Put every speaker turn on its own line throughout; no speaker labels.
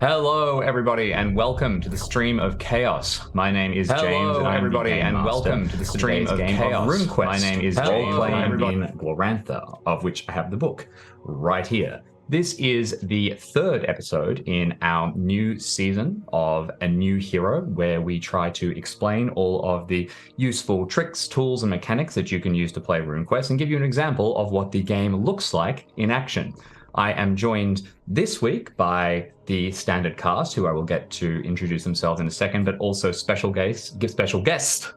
Hello, everybody, and welcome to the stream of chaos. My name is James, and I'm everybody, and welcome to the stream of chaos. RuneQuest. My name is James, and I'm in Glorantha, of which I have the book right here. This is the third episode in our new season of A New Hero, where we try to explain all of the useful tricks, tools, and mechanics that you can use to play RuneQuest and give you an example of what the game looks like in action. I am joined this week by the standard cast, who I will get to introduce themselves in a second, but also special guest, Geist,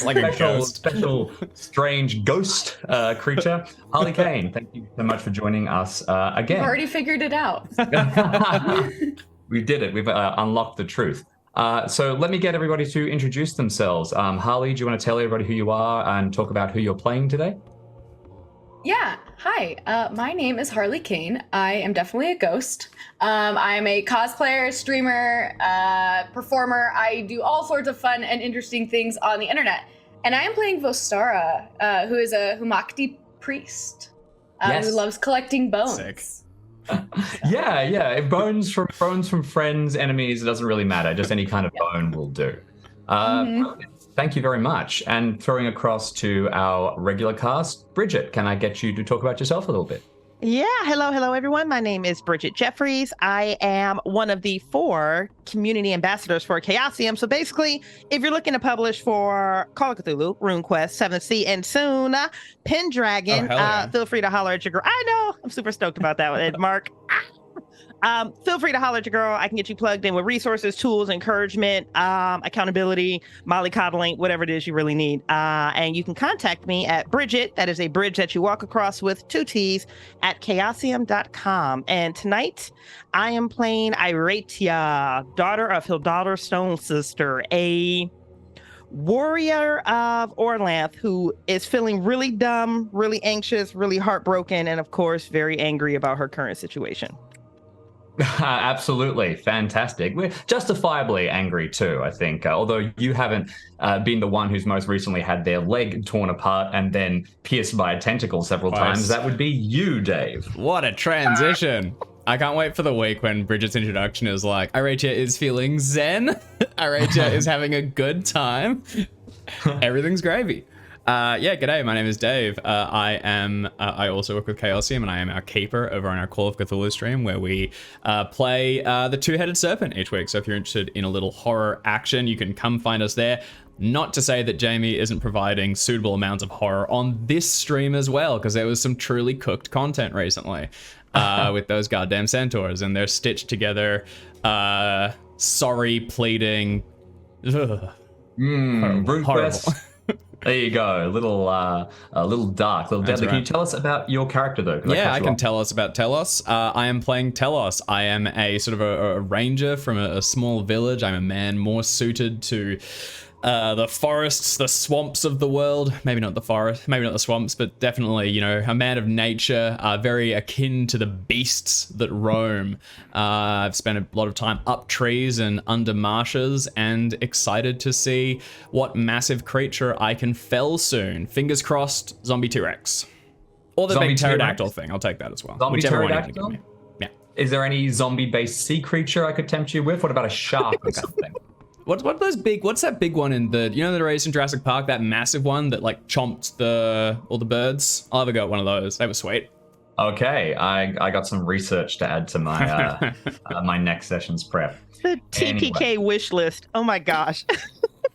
like a ghost.
Special strange ghost creature, Harley Kane. Thank you so much for joining us again.
We've already figured it out.
We did it. We've unlocked the truth. So let me get everybody to introduce themselves. Harley, do you want to tell everybody who you are and talk about who you're playing today?
Yeah, hi. My name is Harley Kane. I am definitely a ghost. I'm a cosplayer, streamer, performer. I do all sorts of fun and interesting things on the internet. And I am playing Vostara, who is a Humakti priest who loves collecting bones.
Sick.
Yeah. Bones from friends, enemies, it doesn't really matter. Just any kind of bone will do. Thank you very much. And throwing across to our regular cast, Bridget, can I get you to talk about yourself a little bit?
Yeah, hello everyone. My name is Bridget Jeffries. I am one of the 4 community ambassadors for Chaosium. So basically, if you're looking to publish for Call of Cthulhu, RuneQuest, 7th Sea, and soon Pendragon, feel free to holler at your girl. I know, I'm super stoked about that one, Ed Mark. Feel free to holler at your girl. I can get you plugged in with resources, tools, encouragement, accountability, mollycoddling, whatever it is you really need. And you can contact me at Bridget, that is a bridge that you walk across with 2 T's, at chaosium.com. And tonight, I am playing Iratia, daughter of Hildalder Stone Sister, a warrior of Orlanth who is feeling really dumb, really anxious, really heartbroken, and of course, very angry about her current situation.
Absolutely. Fantastic. We're justifiably angry too, I think. Although you haven't been the one who's most recently had their leg torn apart and then pierced by a tentacle several times. That would be you, Dave.
What a transition. I can't wait for the week when Bridget's introduction is like, Iratia is feeling zen. Iratia is having a good time. Everything's gravy. G'day, my name is Dave. I also work with Chaosium, and I am our keeper over on our Call of Cthulhu stream, where we play the Two-Headed Serpent each week. So if you're interested in a little horror action, you can come find us there. Not to say that Jamie isn't providing suitable amounts of horror on this stream as well, because there was some truly cooked content recently with those goddamn centaurs, and they're stitched together, sorry, pleading. Horrible.
There you go. A little dark, a little deadly. Right. Can you tell us about your character, though?
Yeah, I can tell us about Telos. I am playing Telos. I am a sort of a ranger from a small village. I'm a man more suited to the forests, the swamps of the world. Maybe not the forest, maybe not the swamps, but definitely, a man of nature, very akin to the beasts that roam. I've spent a lot of time up trees and under marshes, and excited to see what massive creature I can fell soon. Fingers crossed, zombie T-Rex. Or the big pterodactyl thing, I'll take that as well.
Zombie
Whichever
pterodactyl?
one you can give me. Yeah.
Is there any zombie-based sea creature I could tempt you with? What about a shark or something?
What's that big one in the race in Jurassic Park, that massive one that like chomped all the birds? I'll ever go one of those. They were sweet.
Okay, I got some research to add to my my next session's prep.
The TPK wish list. Oh my gosh.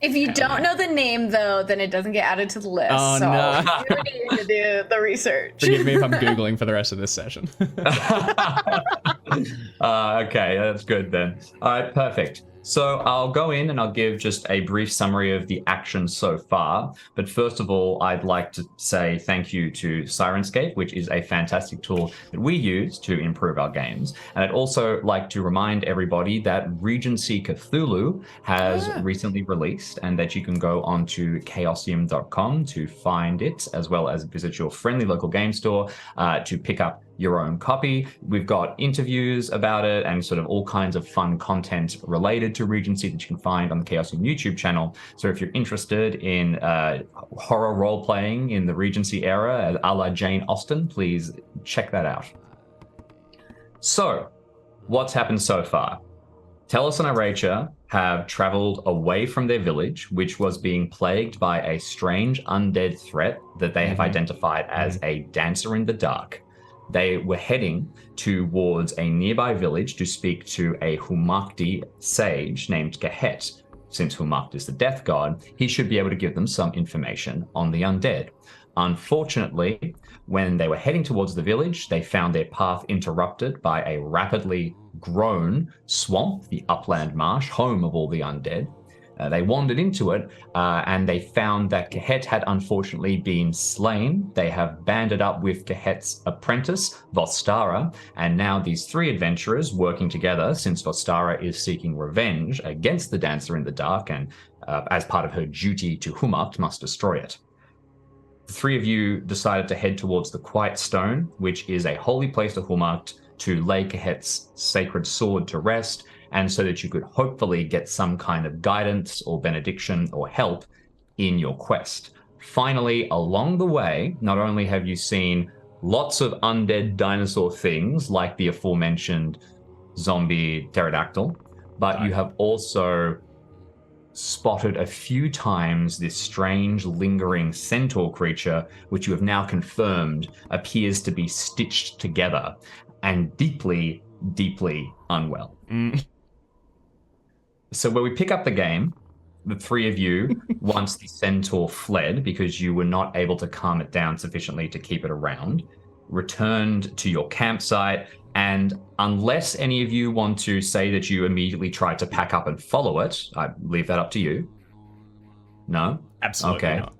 If you don't know the name, though, then it doesn't get added to the list.
Oh,
so
no.
You need to do the research.
Forgive me if I'm Googling for the rest of this session.
Okay, that's good then. All right, perfect. So I'll go in and I'll give just a brief summary of the action so far. But first of all, I'd like to say thank you to Sirenscape, which is a fantastic tool that we use to improve our games. And I'd also like to remind everybody that Regency Cthulhu has recently released, and that you can go onto chaosium.com to find it, as well as visit your friendly local game store to pick up your own copy. We've got interviews about it and sort of all kinds of fun content related to Regency that you can find on the Chaosium YouTube channel. So if you're interested in horror role-playing in the Regency era, a la Jane Austen, please check that out. So what's happened so far? Telos and Aracha have traveled away from their village, which was being plagued by a strange undead threat that they have identified as a dancer in the dark. They were heading towards a nearby village to speak to a Humakti sage named Gehet. Since Humakti is the death god, he should be able to give them some information on the undead. Unfortunately, when they were heading towards the village, they found their path interrupted by a rapidly grown swamp, the upland marsh, home of all the undead. They wandered into it, and they found that Gehet had unfortunately been slain. They have banded up with Gehet's apprentice, Vostara, and now these three adventurers working together, since Vostara is seeking revenge against the Dancer in the Dark, and as part of her duty to Humakti, must destroy it. The three of you decided to head towards the Quiet Stone, which is a holy place to Humakti, to lay Gehet's sacred sword to rest, and so that you could hopefully get some kind of guidance or benediction or help in your quest. Finally, along the way, not only have you seen lots of undead dinosaur things like the aforementioned zombie pterodactyl, but you have also spotted a few times this strange lingering centaur creature, which you have now confirmed appears to be stitched together and deeply, deeply unwell. So where we pick up the game, the three of you, once the centaur fled because you were not able to calm it down sufficiently to keep it around, returned to your campsite, and unless any of you want to say that you immediately tried to pack up and follow it, I leave that up to you. No?
Absolutely not.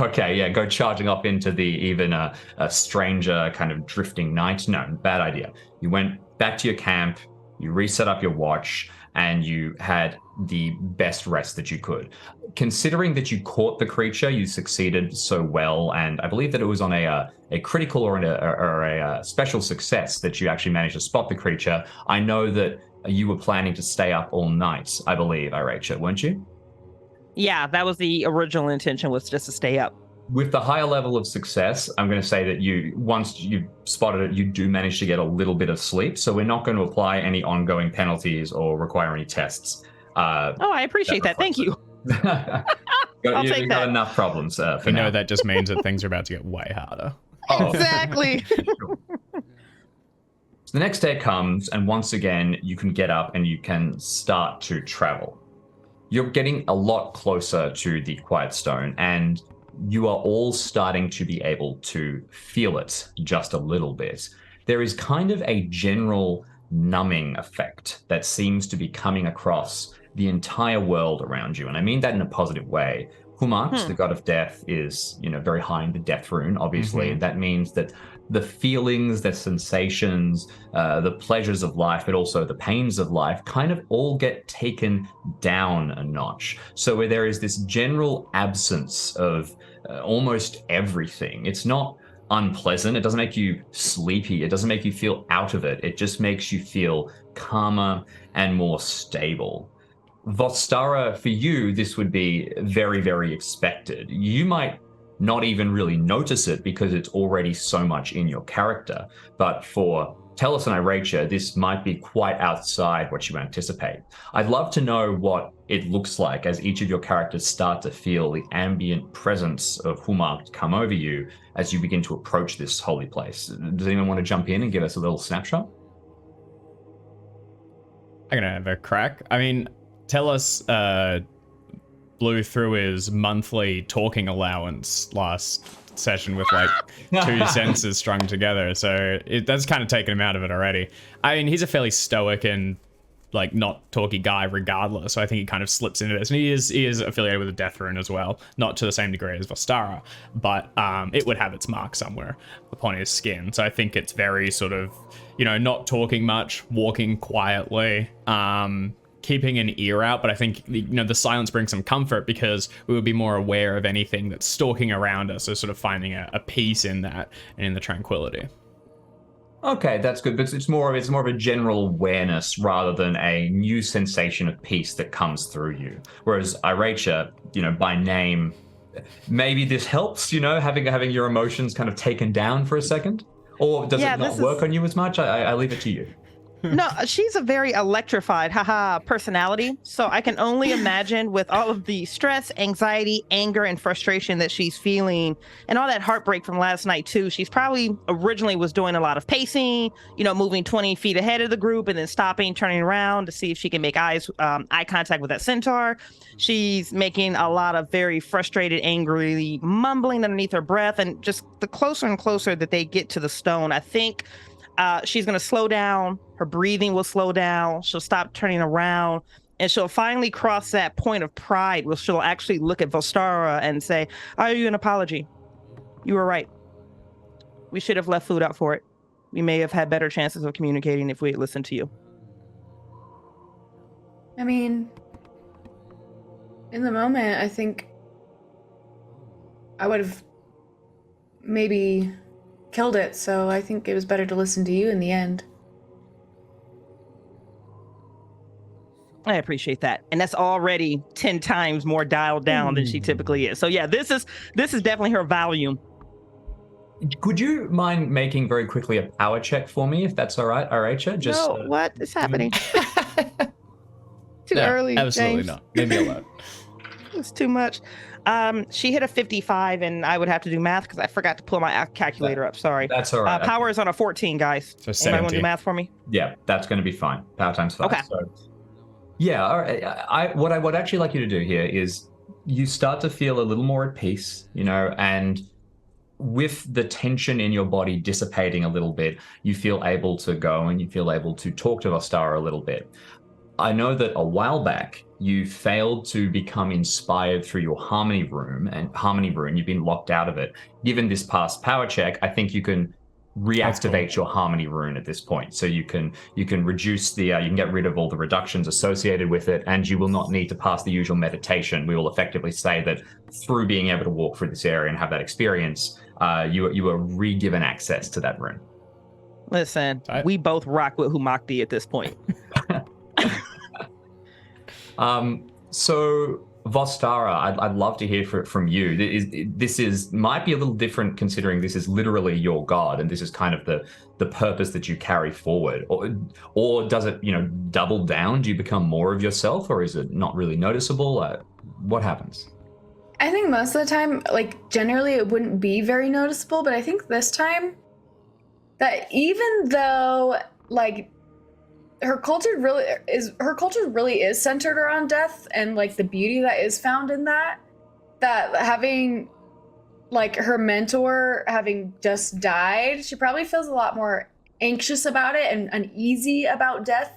Okay, yeah, go charging off into the even a stranger kind of drifting night. No, bad idea. You went back to your camp, you reset up your watch, and you had the best rest that you could. Considering that you caught the creature, you succeeded so well, and I believe that it was on a critical or a special success that you actually managed to spot the creature. I know that you were planning to stay up all night, I believe, Aracha, weren't you?
Yeah, that was the original intention, was just to stay up.
With the higher level of success, I'm going to say that once you spotted it, you do manage to get a little bit of sleep. So we're not going to apply any ongoing penalties or require any tests.
I appreciate that. Thank you.
I'll take that. You've got enough problems for now.
No, that just means that things are about to get way harder.
Exactly.
So the next day comes, and once again, you can get up and you can start to travel. You're getting a lot closer to the Quiet Stone, and you are all starting to be able to feel it just a little bit. There is kind of a general numbing effect that seems to be coming across the entire world around you. And I mean that in a positive way. Humakti, the god of death, is, very high in the death rune, obviously. And that means that the feelings, the sensations, the pleasures of life, but also the pains of life kind of all get taken down a notch. So where there is this general absence of almost everything. It's not unpleasant. It doesn't make you sleepy. It doesn't make you feel out of it. It just makes you feel calmer and more stable. Vostara, for you, this would be very, very expected. You might not even really notice it because it's already so much in your character. But for Telos and Aracha, this might be quite outside what you anticipate. I'd love to know what it looks like as each of your characters start to feel the ambient presence of Humakti come over you as you begin to approach this holy place. Does anyone want to jump in and give us a little snapshot?
I'm going to have a crack. I mean, Telos blew through his monthly talking allowance last session with like 2 senses strung together, so that's kind of taken him out of it already. I mean, he's a fairly stoic and like not talky guy regardless, so I think he kind of slips into this, and he is affiliated with the death rune as well, not to the same degree as Vostara, but it would have its mark somewhere upon his skin. So I think it's very sort of, not talking much, walking quietly, keeping an ear out, but I think the silence brings some comfort because we would be more aware of anything that's stalking around us, so sort of finding a peace in that and in the tranquility.
Okay, that's good, because it's more of a general awareness rather than a new sensation of peace that comes through you. Whereas Aracha, by name, maybe this helps, having your emotions kind of taken down for a second, or does it not work on you as much? I leave it to you.
No, she's a very electrified, personality. So I can only imagine with all of the stress, anxiety, anger, and frustration that she's feeling, and all that heartbreak from last night too. She's probably originally was doing a lot of pacing, moving 20 feet ahead of the group and then stopping, turning around to see if she can make eye contact with that centaur. She's making a lot of very frustrated, angry mumbling underneath her breath, and just the closer and closer that they get to the stone, I think she's going to slow down. Her breathing will slow down. She'll stop turning around, and she'll finally cross that point of pride where she'll actually look at Vostara and say, "I owe you an apology. You were right. We should have left food out for it. We may have had better chances of communicating if we had listened to you."
I mean, in the moment, I think I would have maybe killed it, so I think it was better to listen to you in the end.
I appreciate that. And that's already 10 times more dialed down than she typically is. So yeah, this is definitely her volume.
Could you mind making very quickly a power check for me, if that's all right, Aracha?
No, what is happening? Too early,
absolutely
James.
not. Maybe alone.
It's too much. She hit a 55, and I would have to do math because I forgot to pull my calculator up. Sorry.
That's all right.
Power is on a 14, guys.
So
Anybody want to
70.
do math for me?
Yeah, that's going to be fine. Power times 5.
Okay.
So, yeah, all right. What I would actually like you to do here is you start to feel a little more at peace, and with the tension in your body dissipating a little bit, you feel able to go and you feel able to talk to Vostara a little bit. I know that a while back, you failed to become inspired through your harmony rune, you've been locked out of it. Given this past power check, I think you can reactivate your harmony rune at this point. So you can reduce you can get rid of all the reductions associated with it, and you will not need to pass the usual meditation. We will effectively say that through being able to walk through this area and have that experience, you are re-given access to that rune.
Listen, we both rock with Humakti at this point.
So Vostara, I'd love to hear from you. This might be a little different considering this is literally your god, and this is kind of the purpose that you carry forward. Or does it, double down? Do you become more of yourself, or is it not really noticeable? What happens?
I think most of the time, generally it wouldn't be very noticeable, but I think this time that even though, her culture really is centered around death and the beauty that is found in that having her mentor having just died, she probably feels a lot more anxious about it and uneasy about death,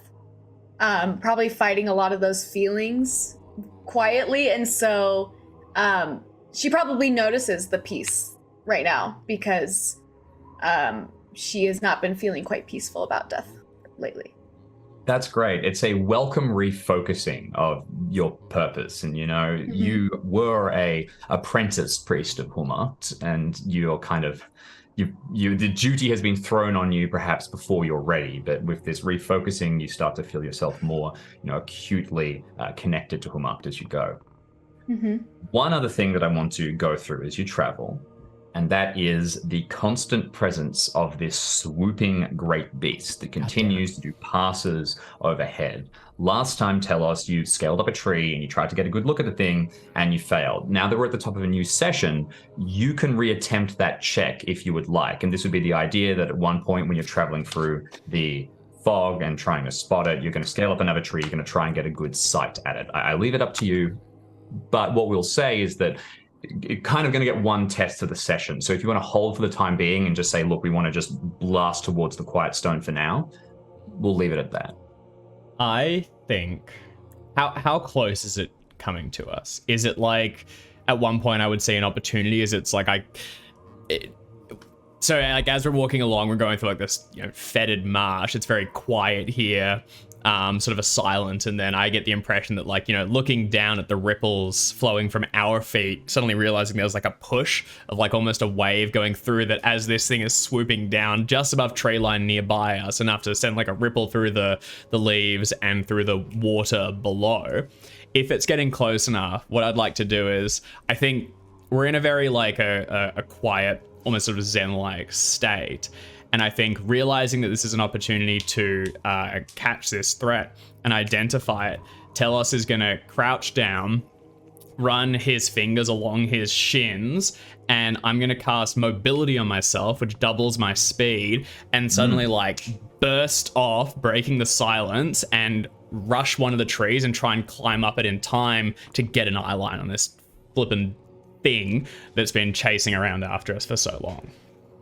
probably fighting a lot of those feelings quietly, and so she probably notices the peace right now because she has not been feeling quite peaceful about death lately.
That's great. It's a welcome refocusing of your purpose. And, you were a apprentice priest of Humakti, and you're kind of, the duty has been thrown on you perhaps before you're ready. But with this refocusing, you start to feel yourself more, acutely connected to Humakti as you go.
Mm-hmm.
One other thing that I want to go through as you travel, and that is the constant presence of this swooping great beast that continues to do passes overhead. Last time, Telos, you scaled up a tree and you tried to get a good look at the thing and you failed. Now that we're at the top of a new session, you can reattempt that check if you would like. And this would be the idea that at one point when you're traveling through the fog and trying to spot it, you're going to scale up another tree, you're going to try and get a good sight at it. I leave it up to you. But what we'll say is that you're kind of going to get one test to the session. So if you want to hold for the time being and just say, look, we want to just blast towards the Quiet Stone for now, we'll leave it at that. I
think, how close is it coming to us? Is it at one point I would see an opportunity? Is it's so as we're walking along, we're going through this fetid marsh. It's very quiet here. Sort of a silent, and then I get the impression that looking down at the ripples flowing from our feet, suddenly realizing there was a push of almost a wave going through that as this thing is swooping down just above tree line nearby us, enough to send a ripple through the leaves and through the water below. If it's getting close enough, what I'd like to do is, I think we're in a very a quiet, almost sort of zen-like state. And I think realizing that this is an opportunity to catch this threat and identify it, Telos is going to crouch down, run his fingers along his shins, and I'm going to cast mobility on myself, which doubles my speed, and suddenly like burst off, breaking the silence, and rush one of the trees and try and climb up it in time to get an eye line on this flippin' thing that's been chasing around after us for so long.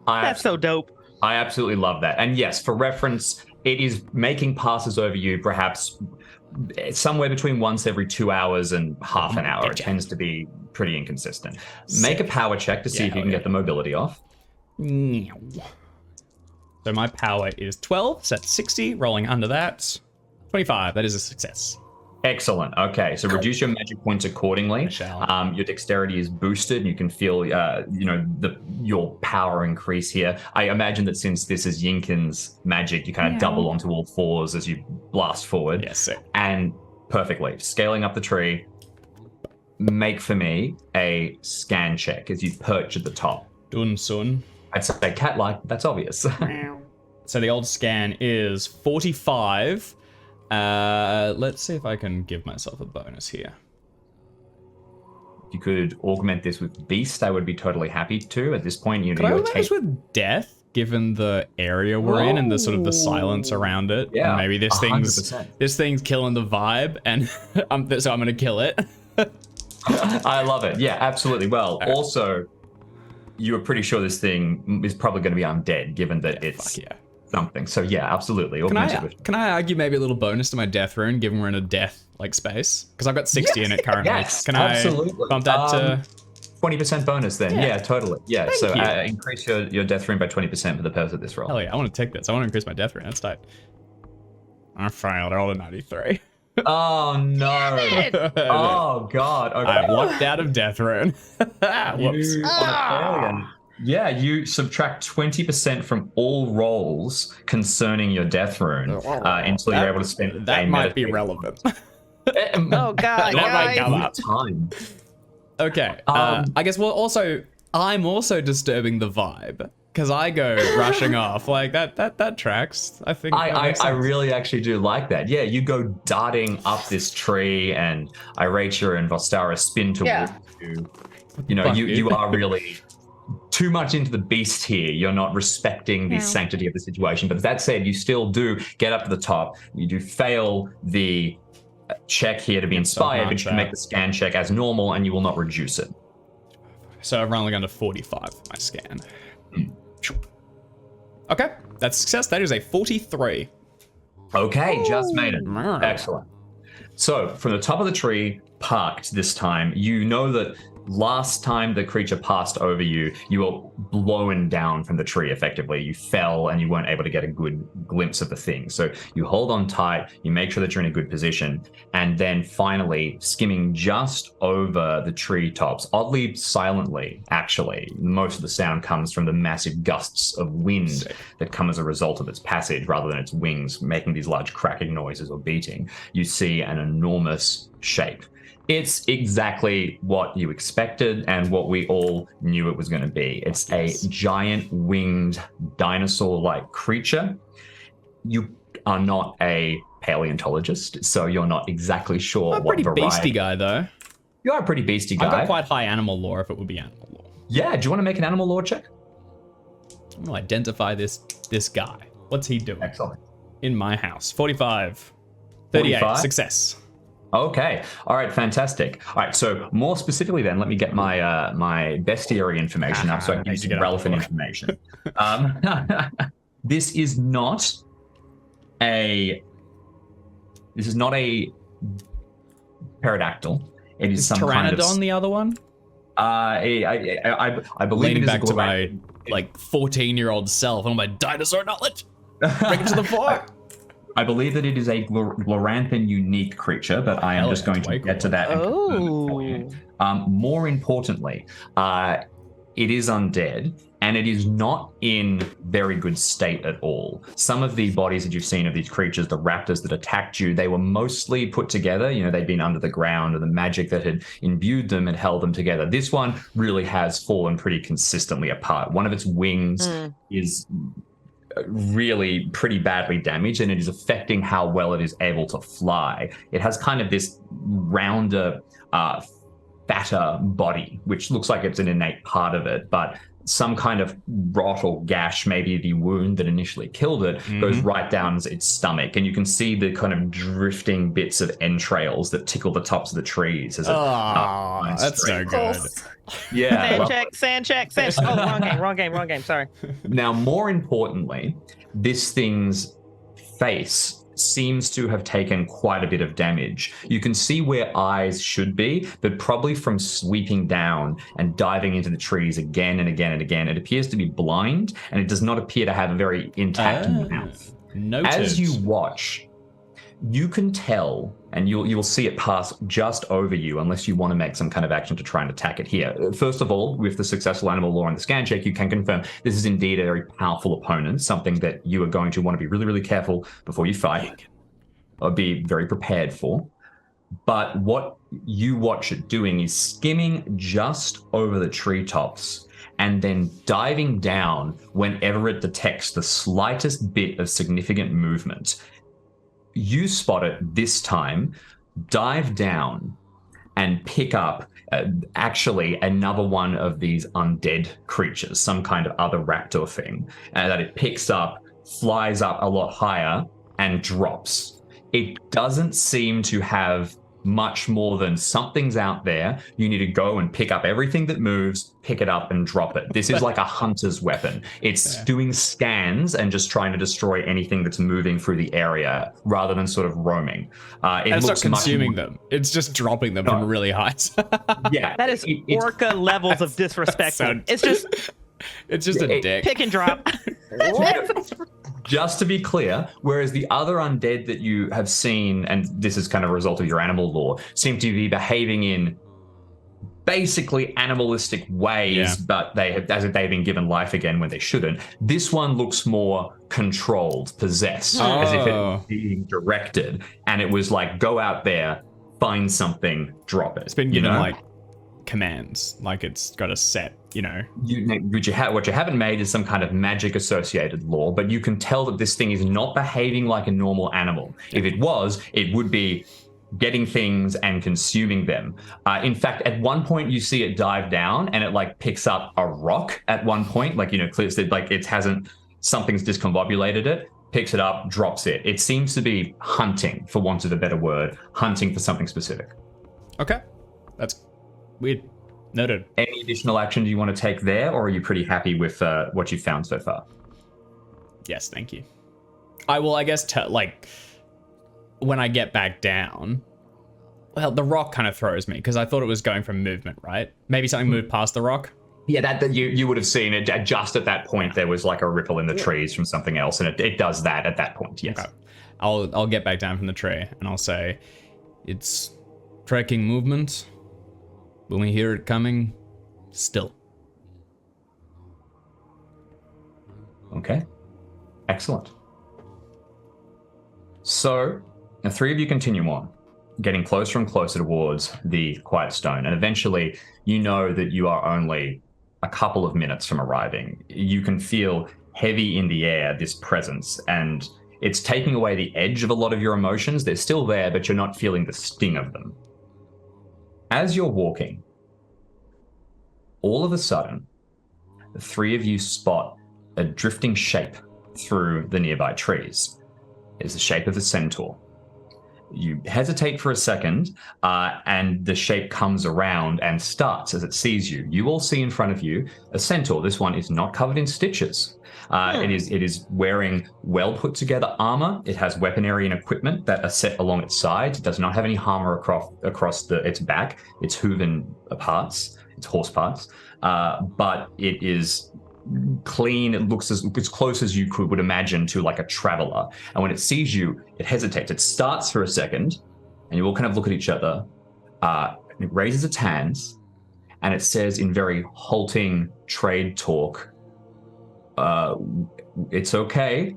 That's so dope.
I absolutely love that. And yes, for reference, it is making passes over you perhaps somewhere between once every 2 hours and half an hour. It tends to be pretty inconsistent. Make a power check to see if you can get the mobility off.
So my power is 12, so that's 60. Rolling under that, 25. That is a success.
Excellent. Okay, so reduce your magic points accordingly. Your dexterity is boosted, and you can feel, your power increase here. I imagine that since this is Yinkin's magic, you kind of double onto all fours as you blast forward.
Yes, sir.
And perfectly. Scaling up the tree, make for me a scan check as you perch at the top.
Dun sun.
I'd say cat-like, but that's obvious.
So the old scan is 45. Let's see if I can give myself a bonus here.
If you could augment this with Beast, I would be totally happy to. At this point,
Could I augment this with Death, given the area we're in and the sort of the silence around it?
Yeah,
Maybe this
100%.
thing's killing the vibe, and so I'm gonna kill it.
I love it. Yeah, absolutely. Well, also, you were pretty sure this thing is probably going to be undead, given that it's something. So yeah, absolutely.
Can I argue maybe a little bonus to my death rune, given we're in a death like space? Because I've got 60 in it currently.
Yes,
can
absolutely.
I bump that to
20% bonus then? Yeah, totally. Yeah,
Thank
so
you.
increase your death rune by 20% for the purpose of this roll.
Hell yeah, I want to take this. I want to increase my death rune. That's tight. I failed. I rolled a 93.
Oh no! Oh god! Okay.
I walked out of death rune. Whoops.
Yeah, you subtract 20% from all rolls concerning your death rune until you're able to spend.
That might be relevant.
Oh god, guys.
Time.
Okay. I guess I'm also disturbing the vibe. Because I go rushing off like that tracks. I think
I really actually do like that. Yeah, you go darting up this tree, and Iratia and Vostara spin towards you. You know, you are really too much into the beast here. You're not respecting the sanctity of the situation. But that said, you still do get up to the top. You do fail the check here to be inspired, but you can make the scan check as normal, and you will not reduce it.
So I've only gone to 45 for my scan. Okay, that's a success. That is a 43.
Okay, just made it. Excellent. So from the top of the tree, parked this time, you know that last time the creature passed over you, you were blown down from the tree effectively. You fell and you weren't able to get a good glimpse of the thing. So you hold on tight, you make sure that you're in a good position, and then finally skimming just over the treetops, oddly silently, actually. Most of the sound comes from the massive gusts of wind that come as a result of its passage rather than its wings making these large cracking noises or beating. You see an enormous shape. It's exactly what you expected and what we all knew it was going to be. It's a giant winged dinosaur-like creature. You are not a paleontologist, so you're not exactly sure
I'm a
what
pretty
variety.
beastie guy, though.
You are a pretty beastie guy.
I've got quite high animal lore if it would be animal lore.
Yeah, do you want to make an animal lore check?
I'm going to identify this guy. What's he doing?
Excellent.
In my house. 45. 38.
45?
Success.
Okay. All right. Fantastic. All right. So more specifically, then, let me get my my bestiary information up so I can give you some relevant information. This is not a pterodactyl. It is some kind of
Pteranodon the other one?
I believe
Leaning
it is
back to my 14-year-old self and my dinosaur knowledge. Bring it to the fore.
I believe that it is a Gloranthan unique creature, but I am just going to get to that and confirm it for you. More importantly, it is undead, and it is not in very good state at all. Some of the bodies that you've seen of these creatures, the raptors that attacked you, they were mostly put together. You know, they'd been under the ground, and the magic that had imbued them had held them together. This one really has fallen pretty consistently apart. One of its wings is really pretty badly damaged, and it is affecting how well it is able to fly. It has kind of this rounder, fatter body, which looks like it's an innate part of it, but some kind of rot or gash, maybe the wound that initially killed it, goes right down its stomach, and you can see the kind of drifting bits of entrails that tickle the tops of the trees as it
that's no good.
Yeah.
Sand check. Oh, wrong game. Sorry.
Now, more importantly, this thing's face seems to have taken quite a bit of damage. You can see where eyes should be, but probably from sweeping down and diving into the trees again and again and again, it appears to be blind, and it does not appear to have a very intact mouth.
Noted.
As you watch, you can tell, and you'll see it pass just over you unless you want to make some kind of action to try and attack it here. First of all, with the successful animal law and the scan check, you can confirm this is indeed a very powerful opponent, something that you are going to want to be really, really careful before you fight, or be very prepared for. But what you watch it doing is skimming just over the treetops and then diving down whenever it detects the slightest bit of significant movement. You spot it this time, dive down and pick up actually another one of these undead creatures, some kind of other raptor thing, that it picks up, flies up a lot higher, and drops. It doesn't seem to have much more than something's out there. You need to go and pick up everything that moves, pick it up and drop it. This is like a hunter's weapon. It's doing scans and just trying to destroy anything that's moving through the area rather than sort of roaming.
It's not consuming them. It's just dropping them from really high.
Yeah.
That is orca levels of disrespect. It's just
a dick.
Pick and drop.
Just to be clear, whereas the other undead that you have seen, and this is kind of a result of your animal law, seem to be behaving in basically animalistic ways, but they have, as if they've been given life again when they shouldn't. This one looks more controlled, possessed, as if it was being directed, and it was like, go out there, find something, drop it.
It's been given like commands, like it's got a set,
what you haven't made is some kind of magic associated law, but you can tell that this thing is not behaving like a normal animal. If it was, it would be getting things and consuming them. In fact, at one point you see it dive down and it like picks up a rock at one point, like, clears it, like it hasn't, something's discombobulated it, picks it up, drops it. It seems to be hunting, for want of a better word, hunting for something specific.
Okay. That's weird. Noted.
Any additional action you want to take there, or are you pretty happy with what you've found so far?
Yes, thank you. I will, I guess, when I get back down, well, the rock kind of throws me because I thought it was going from movement, right? Maybe something moved past the rock.
Yeah, that you would have seen it just at that point. There was like a ripple in the trees from something else, and it does that at that point. Yes. Okay.
I'll get back down from the tree and I'll say, it's tracking movement. When we hear it coming, still.
Okay. Excellent. So, the three of you continue on, getting closer and closer towards the Quiet Stone, and eventually you know that you are only a couple of minutes from arriving. You can feel heavy in the air, this presence, and it's taking away the edge of a lot of your emotions. They're still there, but you're not feeling the sting of them. As you're walking, all of a sudden, the three of you spot a drifting shape through the nearby trees. It's the shape of a centaur. You hesitate for a second, and the shape comes around and starts as it sees you. You all see in front of you a centaur. This one is not covered in stitches. It is wearing well put together armor. It has weaponry and equipment that are set along its sides. It does not have any armor across its back, its hooven parts, its horse parts, but it is clean. It looks as close as you would imagine to like a traveler. And when it sees you, it hesitates. It starts for a second, and you all kind of look at each other. It raises its hands, and it says in very halting trade talk, it's okay.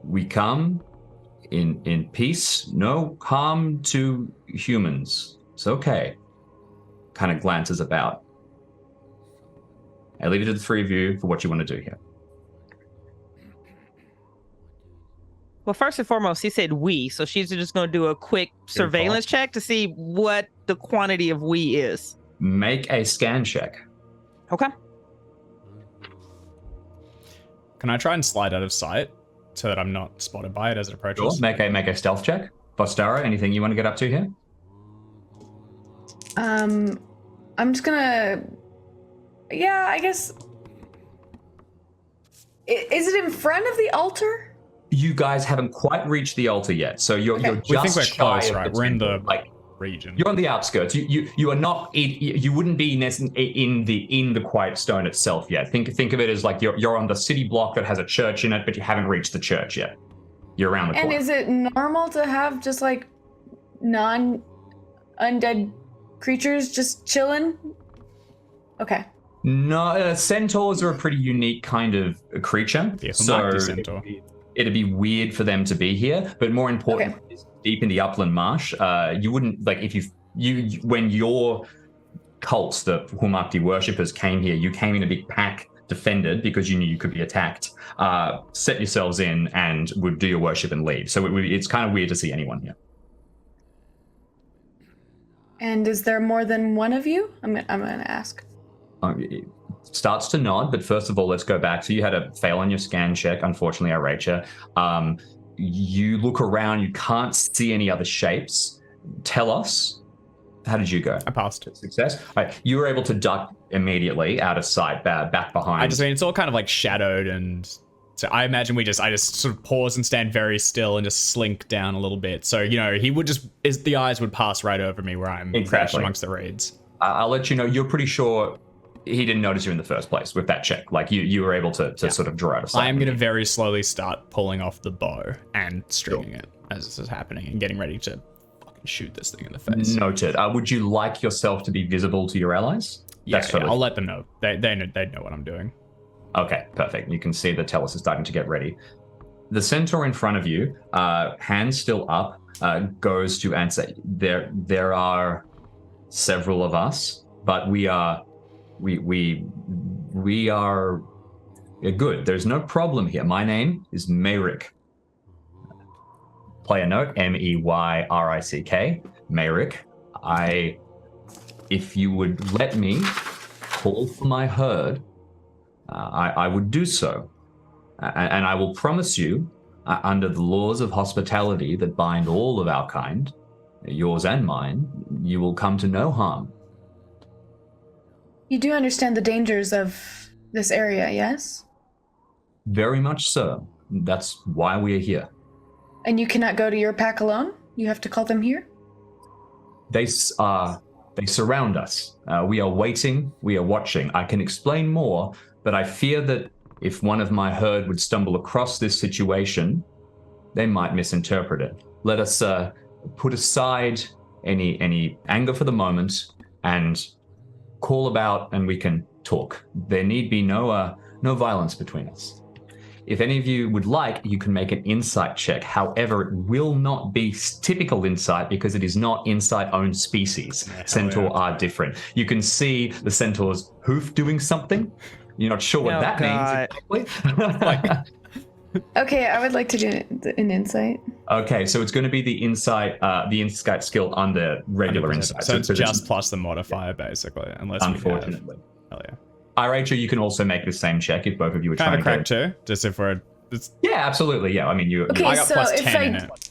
We come in peace. No harm to humans. It's okay. Kind of glances about. I leave it to the three of you for what you want to do here.
Well, first and foremost, he said we, so she's just going to do a quick surveillance check to see what the quantity of we is.
Make a scan check.
Okay.
Can I try and slide out of sight so that I'm not spotted by it as it approaches?
Sure. Make a stealth check. Bostara, anything you want to get up to here?
I'm just gonna. Yeah, I guess. Is it in front of the altar?
You guys haven't quite reached the altar yet, so you're just
We think we're
shy
close,
of
right?
the
We're in
temple.
the region.
You're on the outskirts. You are not. You wouldn't be in the quiet stone itself yet. Think of it as like you're on the city block that has a church in it, but you haven't reached the church yet. You're around the corner.
And is it normal to have just like non-undead creatures just chilling? Okay.
No, centaurs are a pretty unique kind of creature.
Yeah, Humakti centaur.
It'd be weird for them to be here, but more important, is deep in the upland marsh, you wouldn't like if you when your cults, the Humakti worshippers, came here. You came in a big pack, defended because you knew you could be attacked. Set yourselves in and would do your worship and leave. So it's kind of weird to see anyone here.
And is there more than one of you? I'm gonna ask.
It starts to nod, but first of all, let's go back. So you had a fail on your scan check, unfortunately, Aracha. You look around, you can't see any other shapes. Tell us, how did you go?
I passed it.
Success. All right, you were able to duck immediately out of sight, back behind.
I just mean it's all kind of like shadowed, and so I imagine I just sort of pause and stand very still and just slink down a little bit. So he would the eyes would pass right over me where I'm fresh amongst the reeds.
I'll let you know. You're pretty sure he didn't notice you in the first place with that check. Like you were able to sort of draw out of sight.
I am going to very slowly start pulling off the bow and stringing it as this is happening and getting ready to fucking shoot this thing in the face.
Noted. Would you like yourself to be visible to your allies?
Yeah, I'll let them know. They know what I'm doing. Okay,
perfect. You can see the Tellus is starting to get ready. The centaur in front of you, hands still up, goes to answer. There are several of us, but we are good. There's no problem here. My name is Meyrick. Player note, Meyrick. Meyrick. If you would let me call for my herd, I would do so. And I will promise you, under the laws of hospitality that bind all of our kind, yours and mine, you will come to no harm.
You do understand the dangers of this area, yes?
Very much so. That's why we are here.
And you cannot go to your pack alone? You have to call them here?
They surround us. We are waiting. We are watching. I can explain more, but I fear that if one of my herd would stumble across this situation, they might misinterpret it. Let us put aside any anger for the moment and call about, and we can talk. There need be no violence between us. If any of you would like, you can make an insight check. However, it will not be typical insight because it is not insight-owned species. Centaur are different. You can see the centaur's hoof doing something. You're not sure what that means exactly.
Okay, I would like to do an insight.
Okay, so it's going to be the insight skill under regular
100%.
insight.
So it's just plus the modifier, basically, unless
unfortunately.
Hell yeah.
Rachel, you can also make the same check if both of you are trying to
crack too, just if we're...
Yeah, absolutely, yeah. I mean,
Okay,
I got
so
plus 10 in it.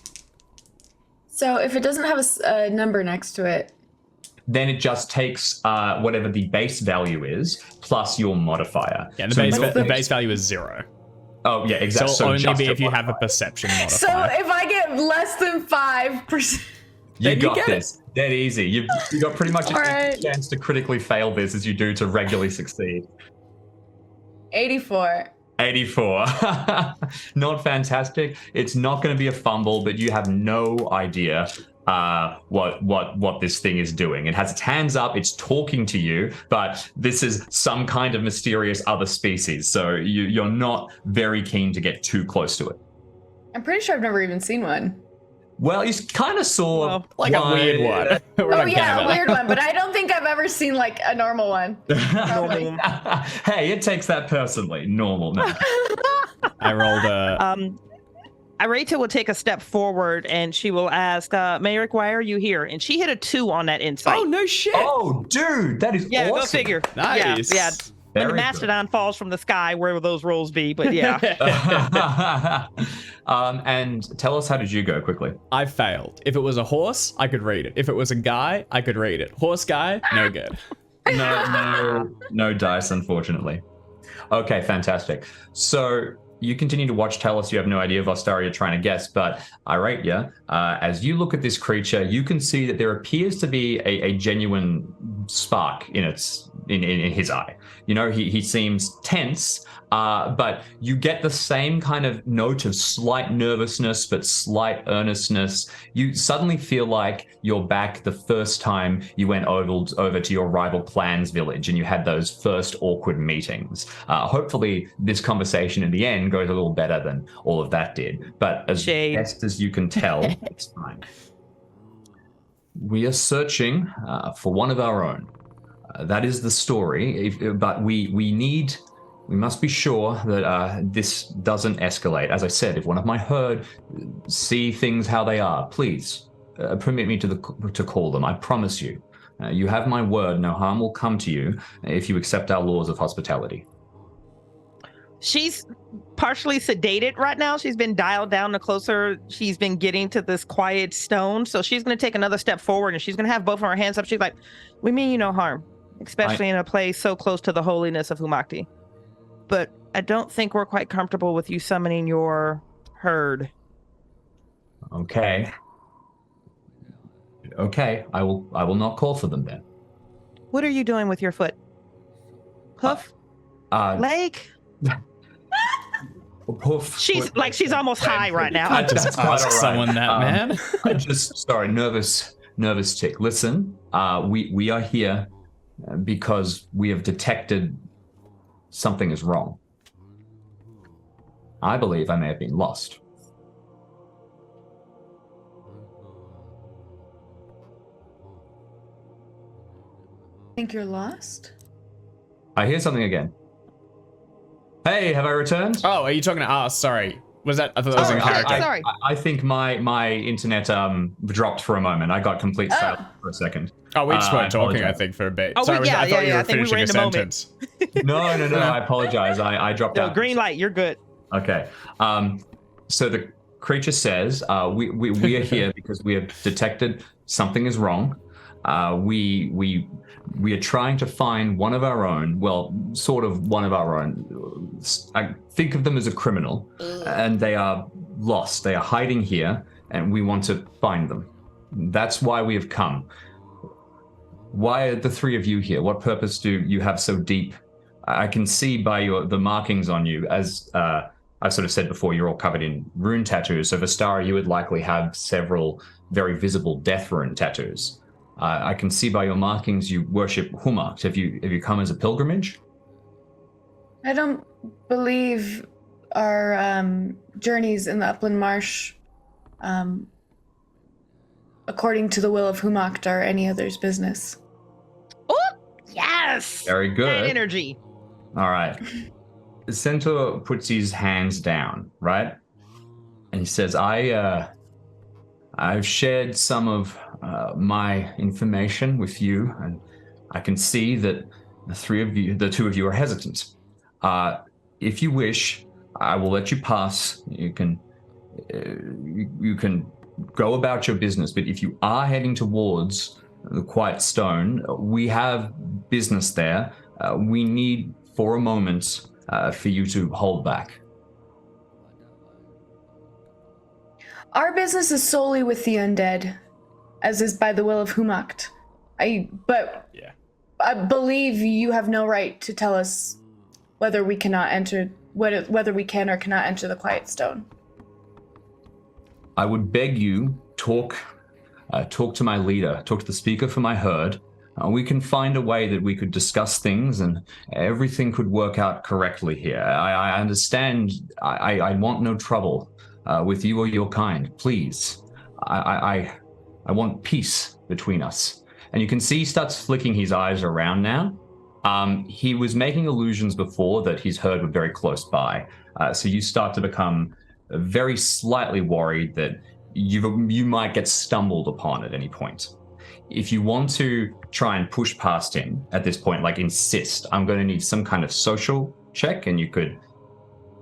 So if it doesn't have a number next to it...
Then it just takes whatever the base value is, plus your modifier.
Yeah, the base value is 0.
Oh, yeah, exactly.
So it'll only be if you have a perception modifier.
So if I get less than 5%...
You got this. Dead easy. You got pretty much
a
chance to critically fail this as you do to regularly succeed.
84.
84. Not fantastic. It's not going to be a fumble, but you have no idea what this thing is doing. It has its hands up, it's talking to you, but this is some kind of mysterious other species, so you're not very keen to get too close to it.
I'm pretty sure I've never even seen one.
Well, you kind of saw
like a weird one.
Oh yeah, a weird one, but I don't think I've ever seen like a normal one.
Hey, it takes that personally. Normal, man.
I rolled a...
Irata will take a step forward and she will ask, Mayrick, why are you here? And she hit a 2 on that insight.
Oh, no shit.
Oh, dude, that is
Yeah,
awesome.
go figure.
Nice.
Yeah. When the
Very
mastodon falls from the sky, where will those rolls be? But yeah.
And tell us, how did you go quickly?
I failed. If it was a horse, I could read it. If it was a guy, I could read it. Horse guy, no good.
No dice, unfortunately. Okay, fantastic. So you continue to watch. Tell us you have no idea, Vostari, you're trying to guess, but I rate you. As you look at this creature, you can see that there appears to be a genuine spark in his eye. You know, he seems tense, but you get the same kind of note of slight nervousness, but slight earnestness. You suddenly feel like you're back the first time you went over to your rival clan's village and you had those first awkward meetings. Hopefully this conversation in the end goes a little better than all of that did, but as best as you can tell, it's fine. We are searching for one of our own. That is the story, but we must be sure that this doesn't escalate. As I said, if one of my herd see things how they are, please permit me to call them. I promise you. You have my word, no harm will come to you if you accept our laws of hospitality.
She's partially sedated right now. She's been dialed down the closer she's been getting to this quiet stone. So she's going to take another step forward and she's going to have both of her hands up. She's like, we mean you no harm, especially in a place so close to the holiness of Humakti. But I don't think we're quite comfortable with you summoning your herd.
Okay. I will not call for them then.
What are you doing with your foot? Hoof? Leg?
Hoof.
She's almost high right now.
I just ask someone that, man.
Sorry, nervous tick. Listen, we are here because we have detected something is wrong. I believe I may have been lost.
Think you're lost?
I hear something again. Hey, have I returned?
Oh, are you talking to us? Sorry. Was that? I thought that was in character.
Sorry.
I think my internet dropped for a moment. I got complete silence for a second.
Oh, we just weren't talking,
apologize.
I think, for a bit.
Oh,
Sorry, I thought you were
I think we
finishing
were
a
in the moment.
sentence.
No, I apologize. I dropped
No,
out.
green light, you're good.
Okay. So the creature says, we are here because we have detected something is wrong. We are trying to find one of our own, well, sort of one of our own. I think of them as a criminal, and they are lost. They are hiding here, and we want to find them. That's why we have come. Why are the three of you here? What purpose do you have so deep? I can see by the markings on you, as I sort of said before, you're all covered in rune tattoos. So Vistara, you would likely have several very visible death rune tattoos. I can see by your markings you worship Humakti. Have you come as a pilgrimage?
I don't believe our journeys in the upland marsh, according to the will of Humakti, are any other's business.
Oh, yes!
Very good.
That energy.
All right. Centaur puts his hands down, right? And he says, I've shared some of my information with you, and I can see that the two of you are hesitant. If you wish, I will let you pass. You can go about your business, but if you are heading towards the Quiet Stone, we have business there. We need, for a moment, for you to hold back.
Our business is solely with the undead, as is by the will of Humakti. I believe you have no right to tell us whether we can or cannot enter the Quiet Stone.
I would beg you, talk to my leader, talk to the speaker for my herd. We can find a way that we could discuss things and everything could work out correctly here. I understand. I want no trouble with you or your kind. Please. I want peace between us. And you can see he starts flicking his eyes around now. He was making illusions before that his herd were very close by. So you start to become very slightly worried that you might get stumbled upon at any point. If you want to try and push past him at this point, like insist, I'm going to need some kind of social check, and you could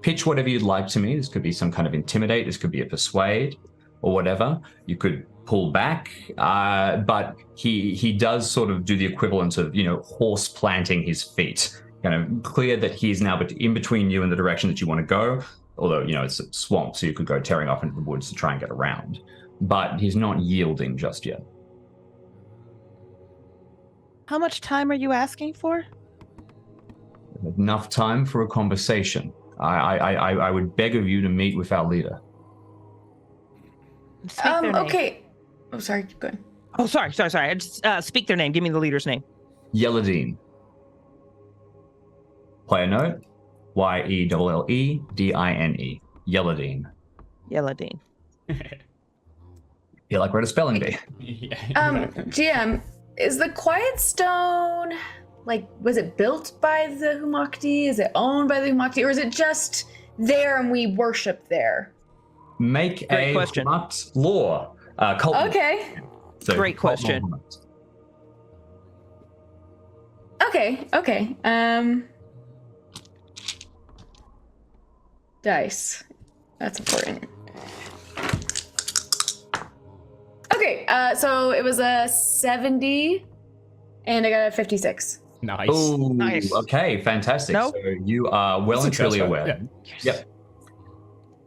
pitch whatever you'd like to me. This could be some kind of intimidate, this could be a persuade, or whatever. You could pull back, but he does sort of do the equivalent of, horse planting his feet, kind of clear that he's now in between you and the direction that you want to go, although, it's a swamp, so you could go tearing off into the woods to try and get around. But he's not yielding just yet.
How much time are you asking for?
Enough time for a conversation. I would beg of you to meet with our leader.
Speak their name.
Okay. Oh, sorry. Go ahead.
Oh, sorry. I just speak their name. Give me the leader's name.
Yeladine. Player note, Yelledine. Yeladine.
Yeladine.
Feel like we're at a spelling bee.
GM, is the Quiet Stone, was it built by the Humakti? Is it owned by the Humakti? Or is it just there and we worship there?
Make
Great
a
question.
Humakti law. Cult law.
Okay.
So
Great
cult law
question.
Humakti.
Okay. Dice. That's important. Okay, so it was a 70, and I got a 56.
Nice.
Oh,
Nice.
okay, fantastic.
Nope.
So you are well and truly
Successful,
aware.
yeah.
Yep.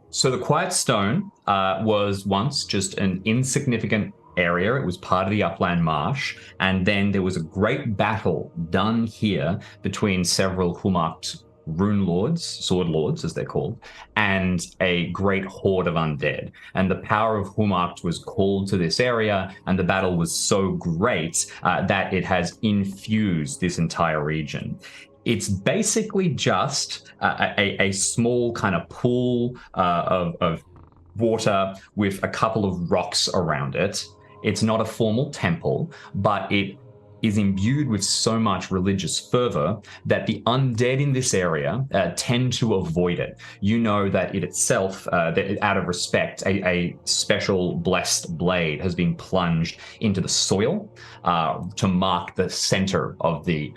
So the Quiet Stone was once just an insignificant area. It was part of the upland marsh, and then there was a great battle done here between several Humakti rune lords, sword lords as they're called, and a great horde of undead. And the power of Humakti was called to this area, and the battle was so great that it has infused this entire region. It's basically just a small kind of pool of water with a couple of rocks around it. It's not a formal temple, but it is imbued with so much religious fervor that the undead in this area tend to avoid it. You know that it itself, out of respect, a special blessed blade has been plunged into the soil to mark the center of the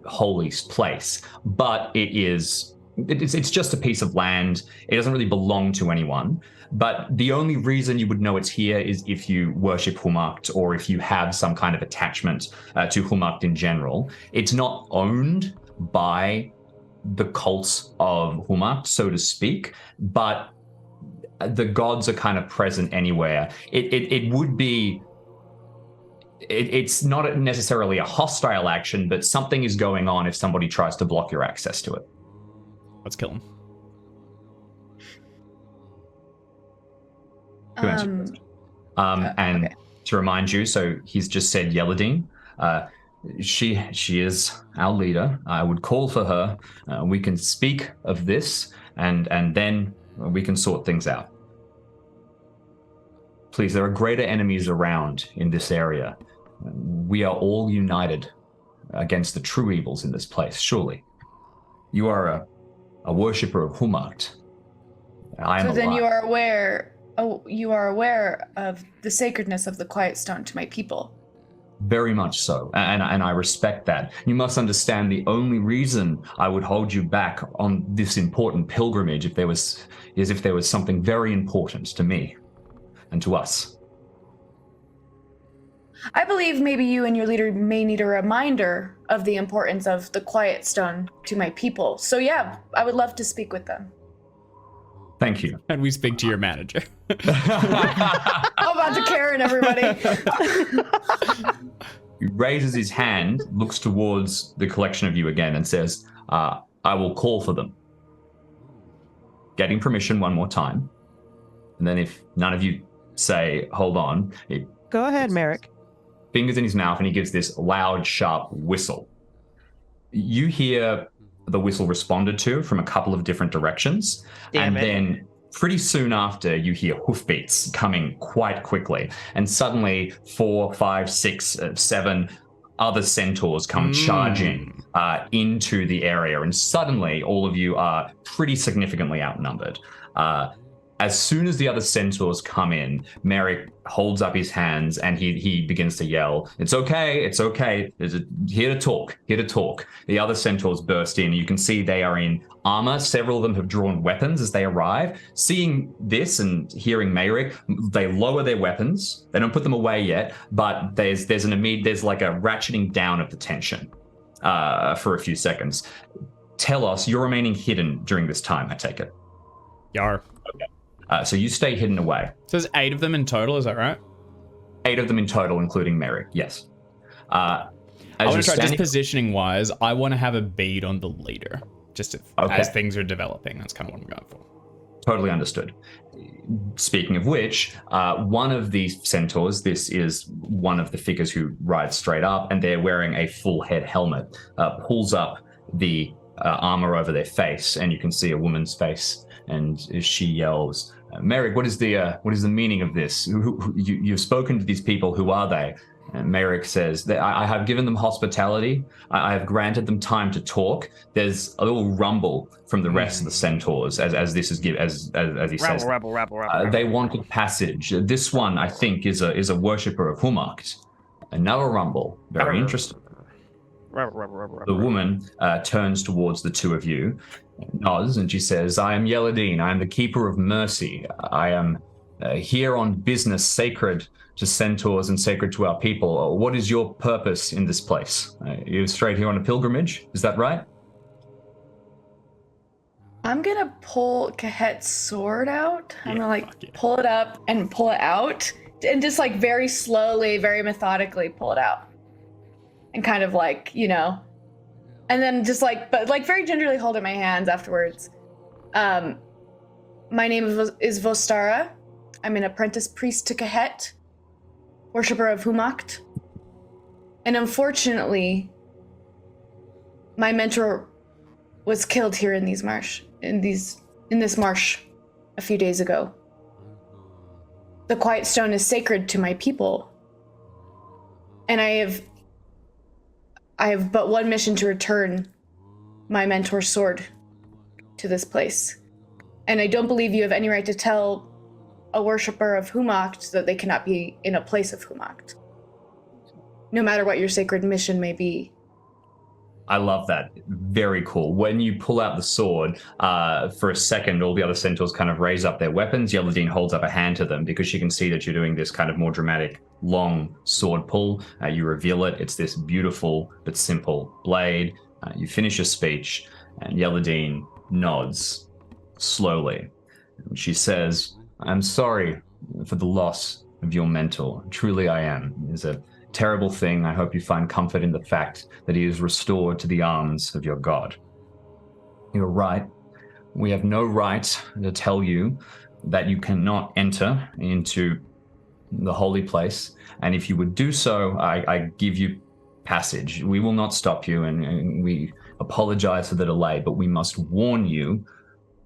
holy place. But it's just a piece of land. It doesn't really belong to anyone. But the only reason you would know it's here is if you worship Humakti or if you have some kind of attachment to Humakti in general. It's not owned by the cults of Humakti, so to speak, but the gods are kind of present anywhere. It would be... It's not necessarily a hostile action, but something is going on if somebody tries to block your access to it.
Let's kill him.
And
okay.
to remind you, so he's just said Yeladine. She is our leader. I would call for her. We can speak of this, and then we can sort things out. Please, there are greater enemies around in this area. We are all united against the true evils in this place, surely. You are a worshipper of Humakti. I am
So then
alive.
you are aware of the sacredness of the Quiet Stone to my people.
Very much so, and I respect that. You must understand the only reason I would hold you back on this important pilgrimage if there was something very important to me and to us.
I believe maybe you and your leader may need a reminder of the importance of the Quiet Stone to my people. So yeah, I would love to speak with them.
Thank you.
And we speak to your manager.
How about to Karen, everybody?
He raises his hand, looks towards the collection of you again, and says, I will call for them. Getting permission one more time. And then if none of you say, hold on, he
Go ahead, Merrick.
fingers in his mouth and he gives this loud, sharp whistle. You hear the whistle responded to from a couple of different directions.
Damn
and
it.
then pretty soon after, you hear hoofbeats coming quite quickly. And suddenly 4, 5, 6, 7 other centaurs come charging into the area. And suddenly all of you are pretty significantly outnumbered. As soon as the other centaurs come in, Merrick holds up his hands and he begins to yell, "It's okay, it's okay. Here to talk, here to talk." The other centaurs burst in. You can see they are in armor. Several of them have drawn weapons as they arrive. Seeing this and hearing Merrick, they lower their weapons. They don't put them away yet, but there's like a ratcheting down of the tension for a few seconds. Telos, you're remaining hidden during this time, I take it.
Yar.
Okay. So you stay hidden away.
So there's 8 of them in total, is that right?
8 of them in total, including Merrick, yes.
I want to try, just positioning-wise, I want to have a bead on the leader, just as things are developing. That's kind of what I'm going for.
Totally understood. Speaking of which, one of the centaurs, this is one of the figures who rides straight up, and they're wearing a full head helmet, pulls up the armor over their face, and you can see a woman's face, and she yells, "Merrick, what is the meaning of this? You've spoken to these people. Who are they?" And Merrick says, "I have given them hospitality. I have granted them time to talk." There's a little rumble from the rest of the centaurs as this is as he says.
Rabble.
They wanted passage. This one, I think, is a worshipper of Humakti. Another rumble. Very interesting. The woman turns towards the two of you, nods, and she says, "I am Yeladine. I am the keeper of mercy. I am here on business sacred to centaurs and sacred to our people. What is your purpose in this place? You're straight here on a pilgrimage, is that right?"
I'm gonna pull Kahet's sword out. I'm gonna pull it up and pull it out, and just like very slowly, very methodically pull it out. And kind of and then just but very gingerly hold it in my hands afterwards. My name is Vostara. I'm an apprentice priest to Kahet, worshipper of Humakti. And unfortunately, my mentor was killed here in this marsh a few days ago. The Quiet Stone is sacred to my people. And I have but one mission to return my mentor's sword to this place. And I don't believe you have any right to tell a worshipper of Humakti that they cannot be in a place of Humakti, no matter what your sacred mission may be.
I love that. Very cool. When you pull out the sword, for a second, all the other centaurs kind of raise up their weapons. Yeladine holds up a hand to them because she can see that you're doing this kind of more dramatic, long sword pull. You reveal it. It's this beautiful but simple blade. You finish your speech, and Yeladine nods slowly. She says, "I'm sorry for the loss of your mentor. Truly I am. It's a terrible thing. I hope you find comfort in the fact that he is restored to the arms of your God." You're right. We have no right to tell you that you cannot enter into the holy place. And if you would do so, I give you passage. We will not stop you, and we apologize for the delay, but we must warn you,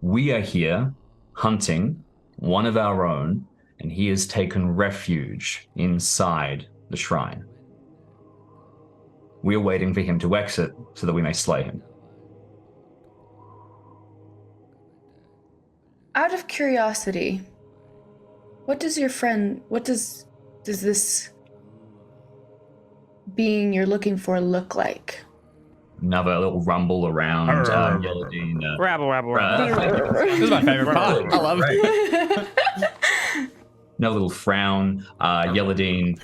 we are here hunting one of our own, and he has taken refuge inside the shrine. We are waiting for him to exit so that we may slay him.
Out of curiosity, what does this being you're looking for look like?
Another little rumble around Yeladine.
Rabble.
This is my favorite part. I love it.
Another little frown. Yeladine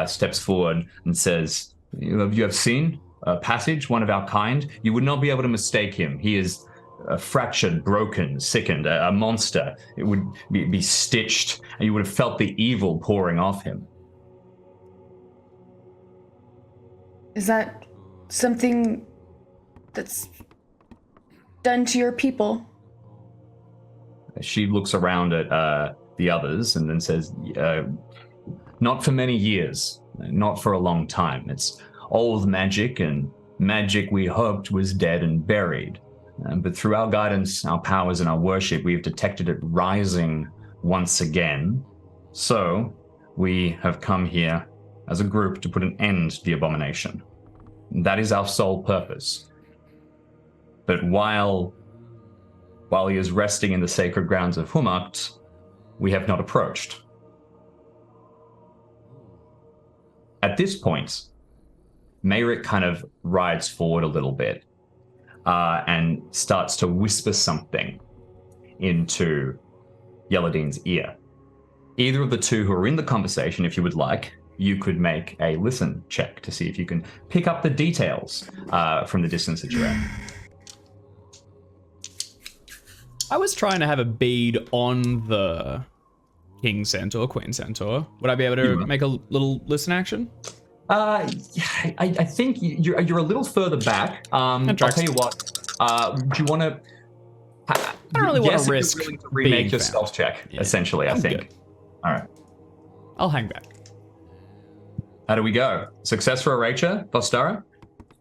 steps forward and says, you have seen a passage, one of our kind. You would not be able to mistake him. He is fractured, broken, sickened, a monster. It would be stitched, and you would have felt the evil pouring off him.
Is that something that's done to your people?
She looks around at the others and then says, not for many years, not for a long time. It's old magic, and magic we hoped was dead and buried. But through our guidance, our powers, and our worship, we have detected it rising once again. So we have come here as a group to put an end to the abomination. That is our sole purpose. But while he is resting in the sacred grounds of Humakti, we have not approached. At this point, Mayrick kind of rides forward a little bit and starts to whisper something into Yeladin's ear. Either of the two who are in the conversation, if you would like, you could make a listen check to see if you can pick up the details from the distance that you're at.
I was trying to have a bead on the King Centaur, Queen Centaur. Would I be able to make a little listen action?
I think you're a little further back. I'll tell you what. Do you want to?
I don't really want to risk
willing to remake your stealth check. Yeah. Essentially, I think.
Good.
All right.
I'll hang back.
How do we go? Success for Aracha, Vostara?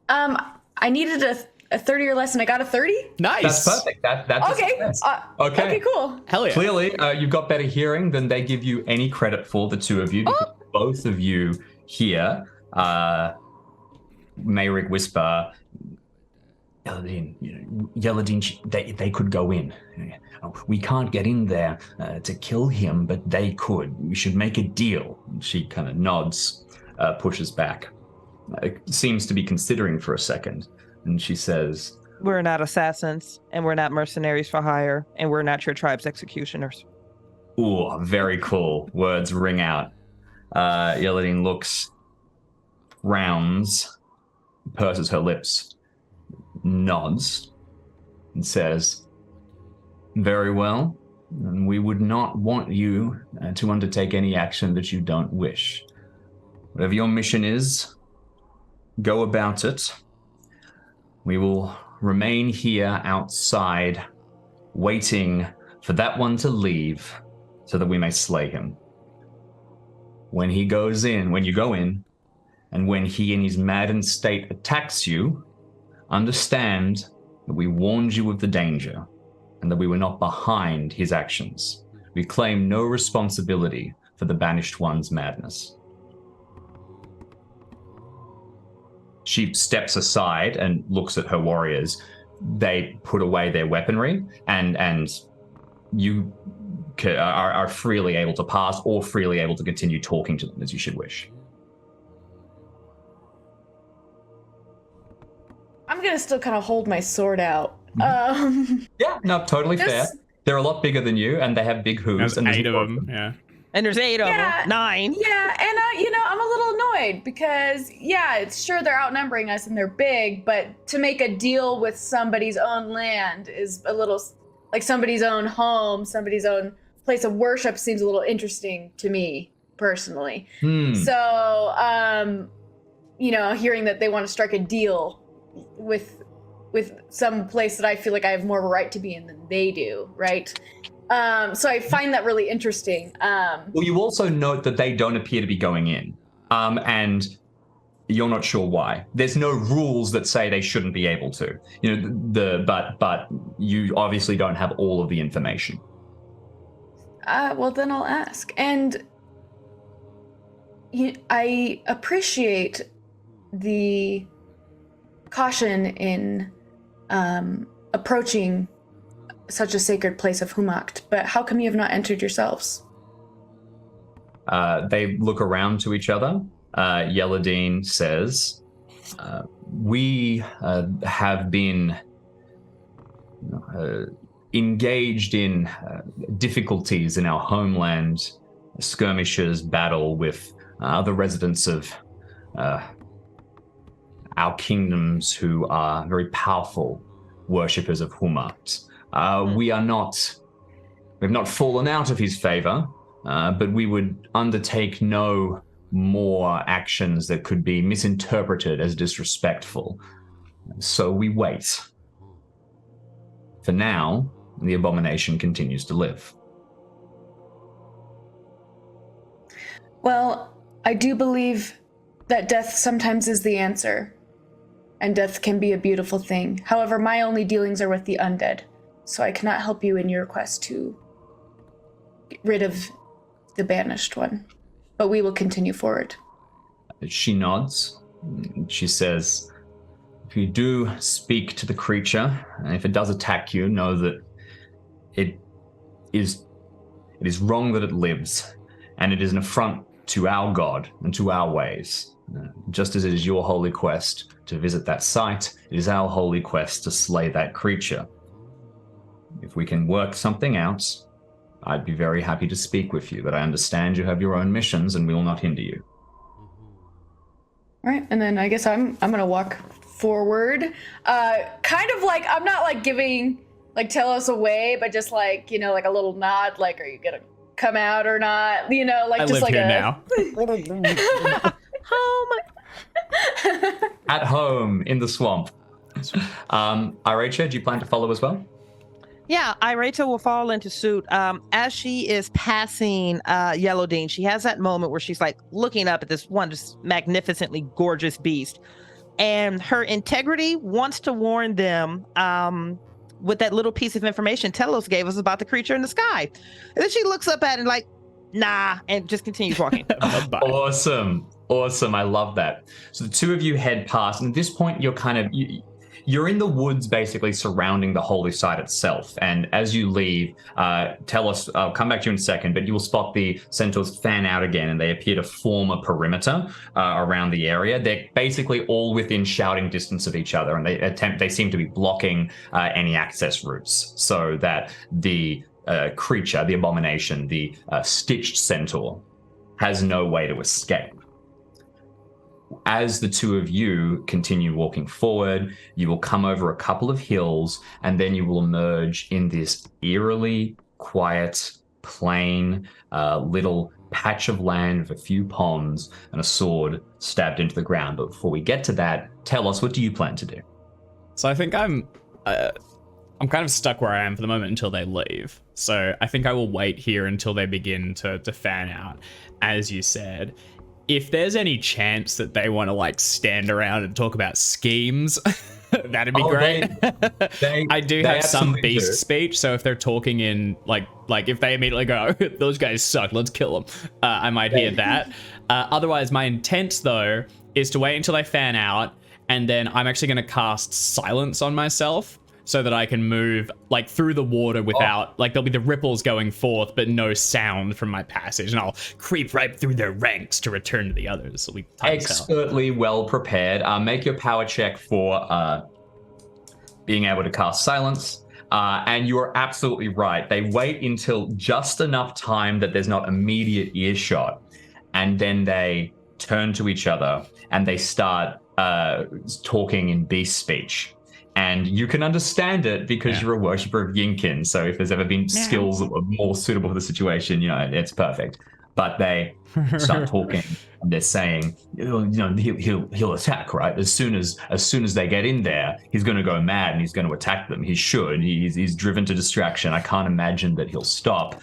I needed a 30 or less, and I got a 30.
Nice.
That's perfect. That's
okay. Okay, cool.
Hell yeah.
Clearly, you've got better hearing than they give you any credit for, the two of you, because both of you hear Mayrick whisper, Yeladin, they could go in. We can't get in there to kill him, but they could. We should make a deal. She kind of nods, pushes back. Seems to be considering for a second. And she says,
we're not assassins, and we're not mercenaries for hire, and we're not your tribe's executioners.
Ooh, very cool. Words ring out. Yeladin looks, rounds, purses her lips, nods, and says, very well. And we would not want you to undertake any action that you don't wish. Whatever your mission is, go about it. We will remain here outside, waiting for that one to leave so that we may slay him. When he goes in, when you go in, and when he in his maddened state attacks you, understand that we warned you of the danger and that we were not behind his actions. We claim no responsibility for the Banished One's madness. She steps aside and looks at her warriors. They put away their weaponry, and you are freely able to pass or freely able to continue talking to them as you should wish.
I'm going to still kind of hold my sword out.
Yeah, no, totally fair. They're a lot bigger than you, and they have big hooves.
There's 8 of them, yeah.
And there's 8 of them. 9.
Yeah, and I'm a little annoyed because, it's sure they're outnumbering us and they're big, but to make a deal with somebody's own land is a little, like somebody's own home, somebody's own place of worship seems a little interesting to me personally. So, hearing that they want to strike a deal with some place that I feel like I have more of a right to be in than they do, right? So I find that really interesting.
Well, you also note that they don't appear to be going in, and you're not sure why. There's no rules that say they shouldn't be able to. But you obviously don't have all of the information.
Well, then I'll ask. And I appreciate the caution in approaching such a sacred place of Humakti, but how come you have not entered yourselves?
They look around to each other. Yeladin says, we have been engaged in difficulties in our homeland, skirmishes, battle with other residents of our kingdoms who are very powerful worshippers of Humakti. We have not fallen out of his favor, but we would undertake no more actions that could be misinterpreted as disrespectful. So we wait. For now, the abomination continues to live.
Well, I do believe that death sometimes is the answer, and death can be a beautiful thing. However, my only dealings are with the undead, so I cannot help you in your quest to get rid of the Banished One. But we will continue forward.
She nods. She says, if you do speak to the creature, and if it does attack you, know that it It is wrong that it lives, and it is an affront to our God and to our ways. Just as it is your holy quest to visit that site, it is our holy quest to slay that creature. If we can work something out, I'd be very happy to speak with you, but I understand you have your own missions and we will not hinder you.
All right, and then I guess I'm gonna walk forward, kind of like I'm not like giving like tell us away, but just like like a little nod, like are you gonna come out or not? Like
I
just
live
like
here
a
now.
Home.
At home in the swamp. Aracha, do you plan to follow as well?
Yeah, Irata will fall into suit. As she is passing Yellow Dean, she has that moment where she's like looking up at this one just magnificently gorgeous beast. And her integrity wants to warn them with that little piece of information Telos gave us about the creature in the sky. And then she looks up at it like, nah, and just continues walking.
Bye-bye.
Awesome. I love that. So the two of you head past, and at this point you're kind of... You're in the woods, basically surrounding the holy site itself. And as you leave, Telos, I'll come back to you in a second, but you will spot the centaurs fan out again, and they appear to form a perimeter around the area. They're basically all within shouting distance of each other, and they seem to be blocking any access routes, so that the creature, the abomination, the stitched centaur, has no way to escape. As the two of you continue walking forward, you will come over a couple of hills, and then you will emerge in this eerily quiet, plain, little patch of land with a few ponds and a sword stabbed into the ground. But before we get to that, tell us, what do you plan to do?
So I think I'm kind of stuck where I am for the moment until they leave. So I think I will wait here until they begin to fan out, as you said. If there's any chance that they want to like stand around and talk about schemes, that'd be great. I do have some beast speech, so if they're talking in like if they immediately go, oh, those guys suck, let's kill them, I might hear that. Otherwise, my intent though is to wait until they fan out, and then I'm actually going to cast silence on myself, so that I can move like through the water without like there'll be the ripples going forth, but no sound from my passage, and I'll creep right through their ranks to return to the others. So we
expertly well prepared. Make your power check for being able to cast silence. And you are absolutely right. They wait until just enough time that there's not immediate earshot, and then they turn to each other and they start talking in beast speech. And you can understand it because you're a worshipper of Yinkin. So if there's ever been skills that were more suitable for the situation, it's perfect. But they start talking, and they're saying, he'll attack, right? As soon as they get in there, he's going to go mad and he's going to attack them. He should. He's driven to distraction. I can't imagine that he'll stop.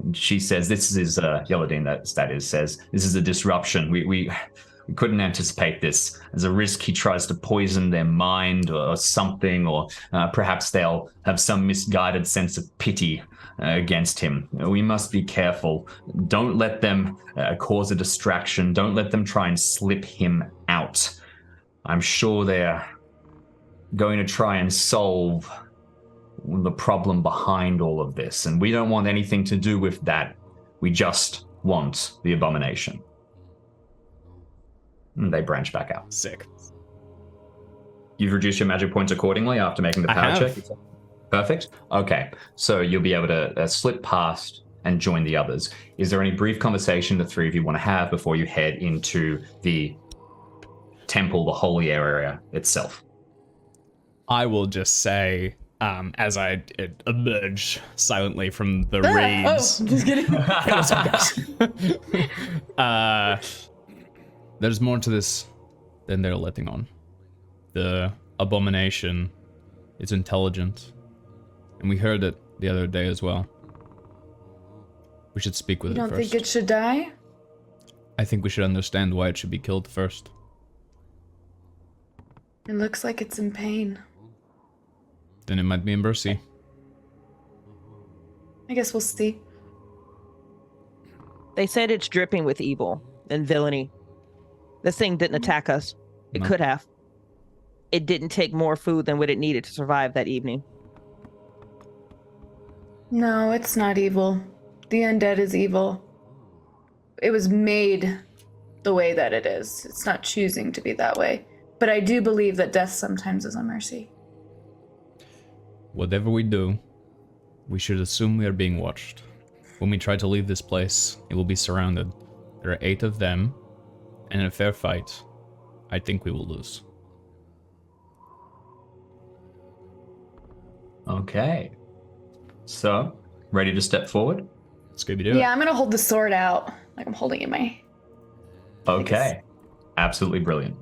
And she says, "This is Yellowdean." That is says, "This is a disruption. We couldn't anticipate this. There's a risk he tries to poison their mind or something, or perhaps they'll have some misguided sense of pity against him. We must be careful. Don't let them cause a distraction. Don't let them try and slip him out. I'm sure they're going to try and solve the problem behind all of this, and we don't want anything to do with that. We just want the abomination." And they branch back out.
Sick.
You've reduced your magic points accordingly after making the power check? Perfect. Okay, so you'll be able to slip past and join the others. Is there any brief conversation the three of you want to have before you head into the temple, the holy area itself?
I will just say, as I emerge silently from the reeds.
Oh, just kidding.
There's more to this than they're letting on. The abomination is intelligent, and we heard it the other day as well. We should speak with it first.
You don't think it should die?
I think we should understand why it should be killed first.
It looks like it's in pain.
Then it might be in mercy.
I guess we'll see.
They said it's dripping with evil and villainy. This thing didn't attack us. It could have. It didn't take more food than what it needed to survive that evening.
No, it's not evil. The undead is evil. It was made the way that it is. It's not choosing to be that way. But I do believe that death sometimes is a mercy.
Whatever we do, we should assume we are being watched. When we try to leave this place, it will be surrounded. There are 8 of them, and in a fair fight, I think we will lose.
Okay. So, ready to step forward?
Scooby-Doo.
Yeah, I'm gonna hold the sword out. Like I'm holding it in my...
Okay. Absolutely brilliant.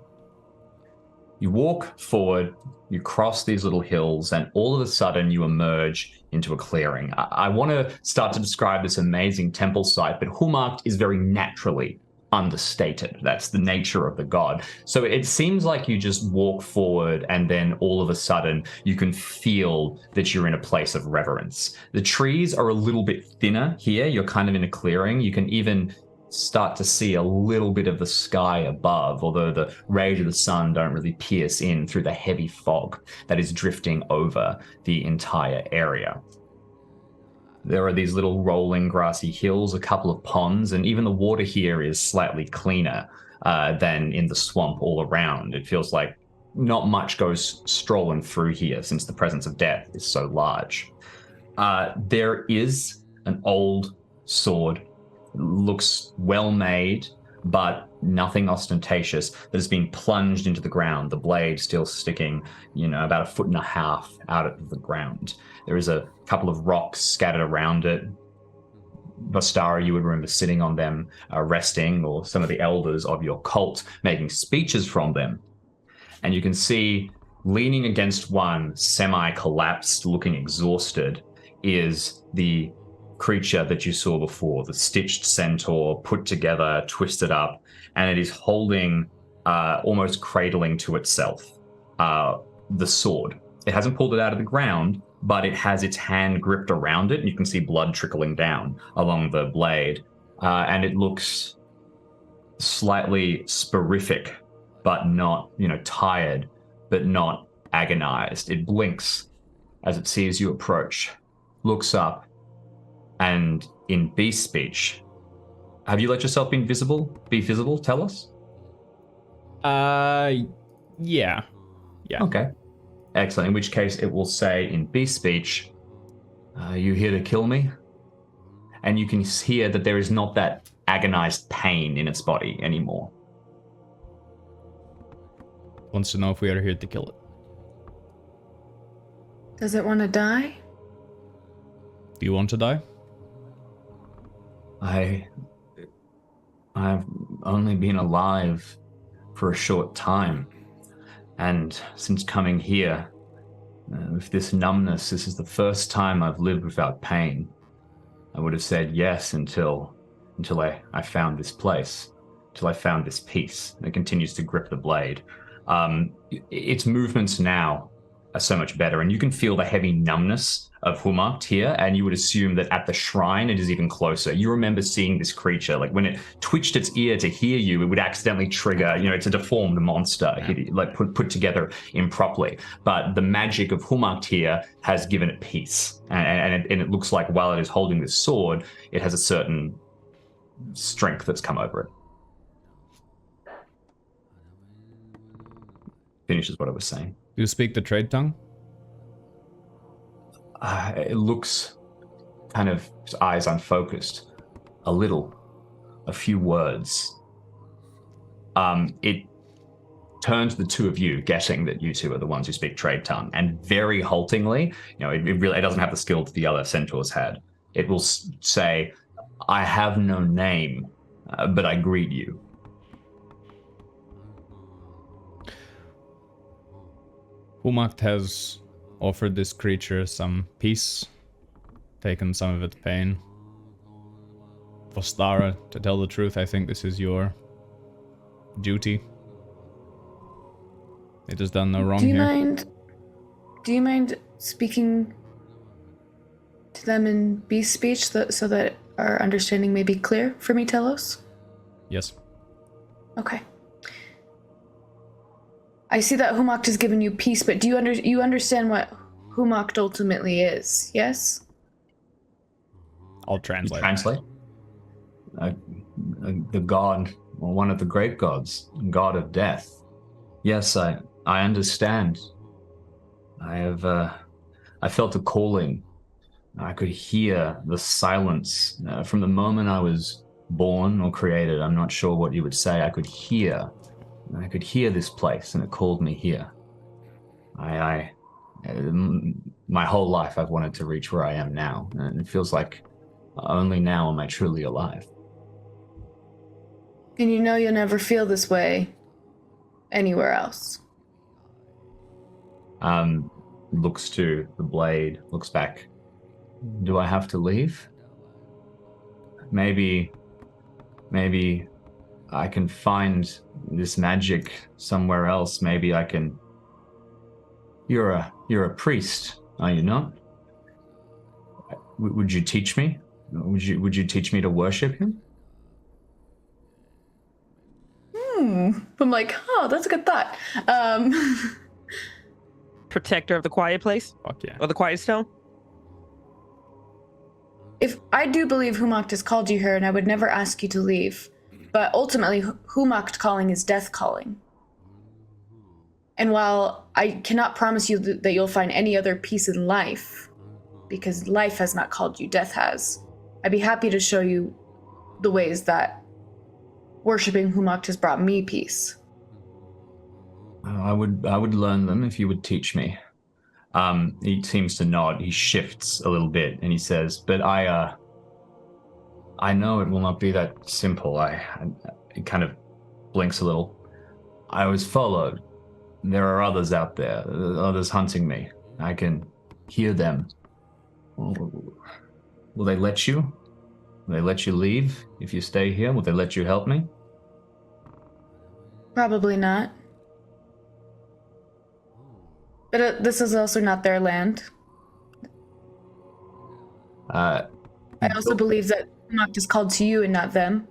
You walk forward, you cross these little hills, and all of a sudden you emerge into a clearing. I want to start to describe this amazing temple site, but Humakti is very naturally understated. That's the nature of the god. So it seems like you just walk forward and then all of a sudden you can feel that you're in a place of reverence. The trees are a little bit thinner here. You're kind of in a clearing. You can even start to see a little bit of the sky above, although the rays of the sun don't really pierce in through the heavy fog that is drifting over the entire area. There are these little rolling grassy hills, a couple of ponds, and even the water here is slightly cleaner than in the swamp all around. It feels like not much goes strolling through here since the presence of death is so large. There is an old sword. Looks well made, but nothing ostentatious, that has been plunged into the ground, the blade still sticking, about 1.5 feet out of the ground. There is a couple of rocks scattered around it. Vastara, you would remember sitting on them, resting, or some of the elders of your cult making speeches from them. And you can see, leaning against one, semi-collapsed, looking exhausted, is the creature that you saw before, the stitched centaur, put together, twisted up, and it is holding, almost cradling to itself, the sword. It hasn't pulled it out of the ground, but it has its hand gripped around it, and you can see blood trickling down along the blade, and it looks slightly sporific, but not, tired, but not agonized. It blinks as it sees you approach, looks up, and in beast speech, have you let yourself be visible? Tell us.
Yeah.
Okay. Excellent. In which case, it will say in beast speech, "You here to kill me?" And you can hear that there is not that agonized pain in its body anymore.
Wants to know if we are here to kill it.
Does it want to die?
Do you want to die?
I've only been alive for a short time, and since coming here, with this numbness, this is the first time I've lived without pain. I would have said yes until I found this place, until I found this piece. And it continues to grip the blade. Its movements now are so much better, and you can feel the heavy numbness of Humakti here, and you would assume that at the shrine it is even closer. You remember seeing this creature, like when it twitched its ear to hear you, it would accidentally trigger, it's a deformed monster, like put together improperly. But the magic of Humakti here has given it peace, and it looks like while it is holding this sword, it has a certain strength that's come over it. Finishes what I was saying.
Do you speak the trade tongue?
It looks kind of, his eyes unfocused, a few words. It turns to the two of you, guessing that you two are the ones who speak trade tongue, and very haltingly, it doesn't have the skill that the other centaurs had. It will say, "I have no name, but I greet you."
Humakti has offered this creature some peace, taken some of its pain. Vastara, to tell the truth, I think this is your duty. It has done no wrong here.
Do you mind speaking to them in beast speech so that our understanding may be clear for me, Telos?
Yes.
Okay. I see that Humakti has given you peace, but do you understand what Humakti ultimately is? Yes?
I'll translate.
Translate. The god, or one of the great gods, god of death. Yes, I understand. I felt a calling. I could hear the silence from the moment I was born or created. I'm not sure what you would say. I could hear this place, and it called me here. My whole life I've wanted to reach where I am now, and it feels like only now am I truly alive.
And you know you'll never feel this way anywhere else.
Looks to the blade, looks back. Do I have to leave? Maybe I can find this magic somewhere else. Maybe I can. You're a priest, are you not? Would you teach me? Would you teach me to worship him?
I'm like, oh, that's a good thought.
Protector of the quiet place?
Fuck yeah.
Or the quiet stone?
If I do believe Humakti has called you here, and I would never ask you to leave, but ultimately, Humakti calling is death calling. And while I cannot promise you that you'll find any other peace in life, because life has not called you, death has, I'd be happy to show you the ways that worshiping Humakti has brought me peace.
I would learn them if you would teach me. He seems to nod. He shifts a little bit, and he says, "But I know it will not be that simple." He kind of blinks a little. I was followed. There are others out there, others hunting me. I can hear them. Will they let you? Will they let you leave if you stay here? Will they let you help me?
Probably not. But this is also not their land. I also believe that Humakti is called to you and not them.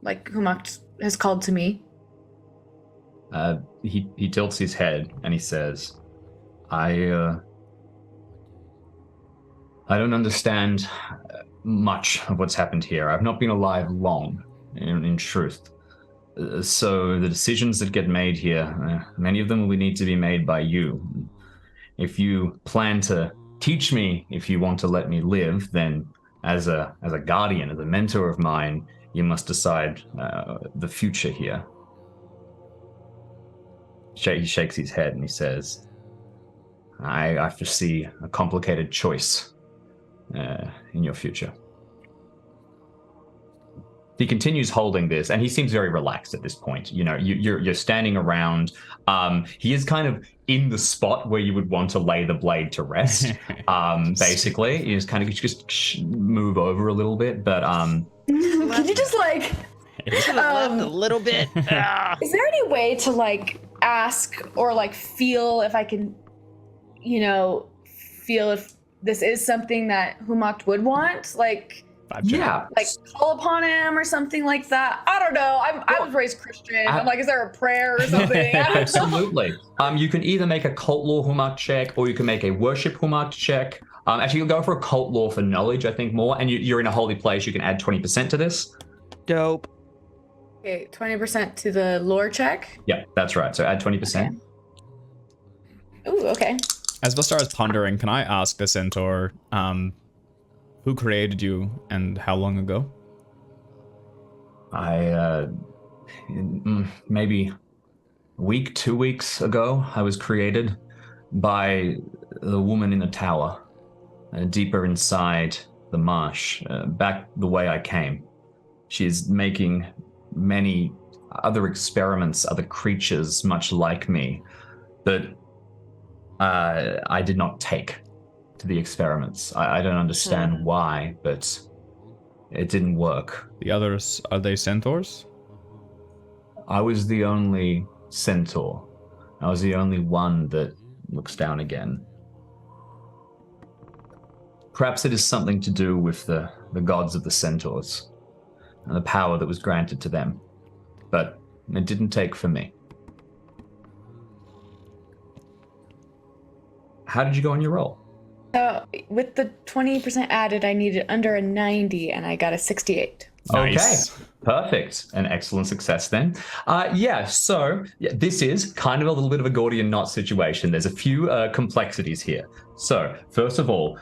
Like Humakti has called to me.
He tilts his head and he says, I don't understand much of what's happened here. I've not been alive long, in truth. So the decisions that get made here, many of them will need to be made by you. If you plan to teach me, if you want to let me live, then as a guardian, as a mentor of mine, you must decide the future here. He shakes his head and he says, I foresee a complicated choice in your future. He continues holding this, and he seems very relaxed at this point. You know, you're standing around. He is kind of in the spot where you would want to lay the blade to rest. Basically, you just kind of just move over a little bit. But
can you just like
left a little bit?
Is there any way to like ask or like feel if I can, feel if this is something that Humakti would want? Like.
Yeah,
like call upon him or something like that. I don't know. I was raised Christian. I'm like, is there a prayer or something?
Absolutely. You can either make a cult lore Humakti check, or you can make a worship Humakti check. Actually, you'll go for a cult lore for knowledge, I think, more. And you're in a holy place. You can add 20% to this.
Dope.
Okay, 20% to the lore check.
Yeah, that's right. So add 20%.
Okay. Ooh, okay.
As Vostar is pondering, can I ask the centaur, who created you and how long ago?
Maybe a week, 2 weeks ago, I was created by the woman in the tower, deeper inside the marsh, back the way I came. She's making many other experiments, other creatures much like me, that I did not take to the experiments. I don't understand why, but it didn't work.
The others, are they centaurs?
I was the only centaur. I was the only one that looks down again. Perhaps it is something to do with the gods of the centaurs and the power that was granted to them, but it didn't take for me. How did you go on your roll?
So with the 20% added, I needed under a 90, and I got a 68.
Nice.
Okay, perfect. An excellent success then. So this is kind of a little bit of a Gordian knot situation. There's a few complexities here. So first of all,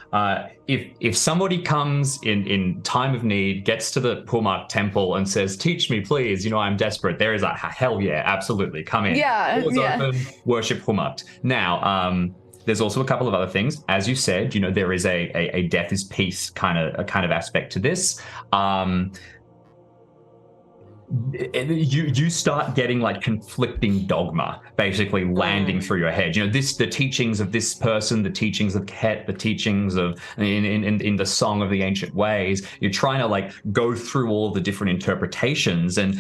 if somebody comes in time of need, gets to the Humakti temple and says, "Teach me, please. I'm desperate." There is a hell yeah, absolutely, come in.
Yeah,
Doors
yeah.
open, worship Humakti. Now, there's also a couple of other things. As you said, there is a death is peace kind of aspect to this. You start getting like conflicting dogma basically landing through your head. The teachings of this person, the teachings of Ket, the teachings of in the Song of the Ancient Ways. You're trying to like go through all the different interpretations, and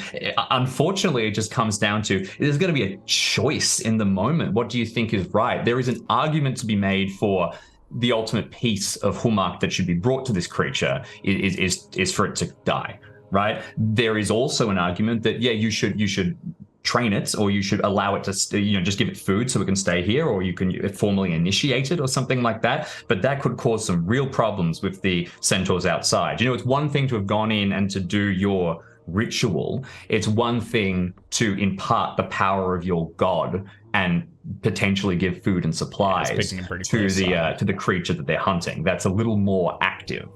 unfortunately, it just comes down to there's going to be a choice in the moment. What do you think is right? There is an argument to be made for the ultimate piece of Humakti that should be brought to this creature is for it to die. Right. There is also an argument that, you should train it, or you should allow it to, just give it food so it can stay here, or you can formally initiate it or something like that. But that could cause some real problems with the centaurs outside. It's one thing to have gone in and to do your ritual. It's one thing to impart the power of your god and potentially give food and supplies to the creature that they're hunting. That's a little more active.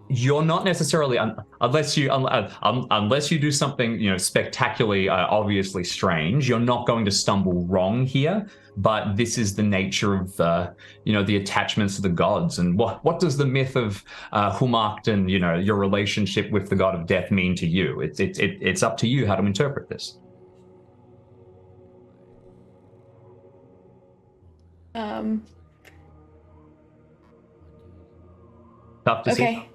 You're not necessarily, unless you do something spectacularly obviously strange, you're not going to stumble wrong here. But this is the nature of the attachments to the gods. And what does the myth of Humakti and your relationship with the god of death mean to you? It's up to you how to interpret this. Tough decision.
Okay.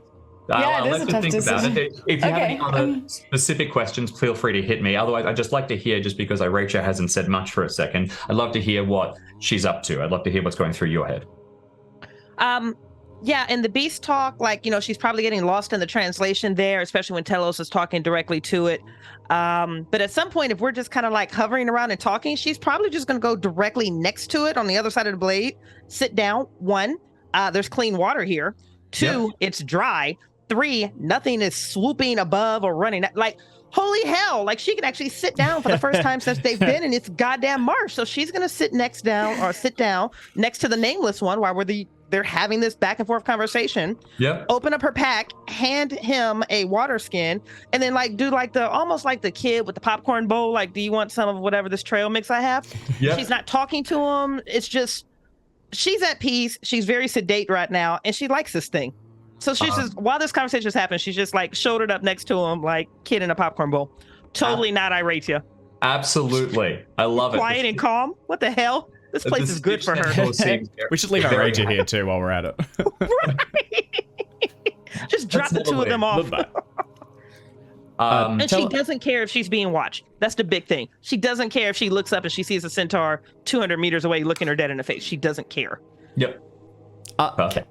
I'll
it is
let
a tough
you think about
decision.
it. If you have any other specific questions, feel free to hit me. Otherwise, I'd just like to hear, just because Rachel hasn't said much for a second, I'd love to hear what she's up to. I'd love to hear what's going through your head.
Yeah, and the beast talk, she's probably getting lost in the translation there, especially when Telos is talking directly to it. But at some point, if we're just kind of like hovering around and talking, she's probably just going to go directly next to it on the other side of the blade, sit down. 1, there's clean water here. 2, It's dry. 3, nothing is swooping above or running. Like, holy hell, like she can actually sit down for the first time since they've been in this goddamn marsh. So she's going to sit down next to the nameless one while they're having this back and forth conversation.
Yep.
Open up her pack, hand him a water skin, and then do almost like the kid with the popcorn bowl. Like, do you want some of whatever this trail mix I have?
Yep.
She's not talking to him. It's just, she's at peace. She's very sedate right now, and she likes this thing. So she's just, while this conversation is happening, she's just like shouldered up next to him, like kid in a popcorn bowl. Totally not irate here.
Absolutely. I love it.
Quiet and calm. What the hell? This place is good for her.
We should leave our Ranger here too while we're at it.
Right. Just drop the two of them off. And she doesn't care if she's being watched. That's the big thing. She doesn't care if she looks up and she sees a centaur 200 meters away looking her dead in the face. She doesn't care.
Yep.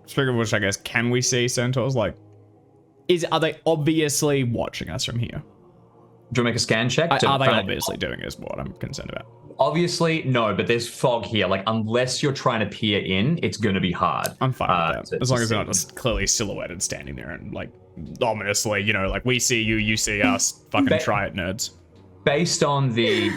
Speaking of which, I guess, can we see centaurs? Like, are they obviously watching us from here?
Do you make a scan check?
Are they obviously doing is what I'm concerned about.
Obviously, no, but there's fog here. Like, unless you're trying to peer in, it's going to be hard.
I'm fine with that. As long as they're not just clearly silhouetted standing there and, like, ominously, like, we see you, you see us. Fucking try it, nerds. Based on the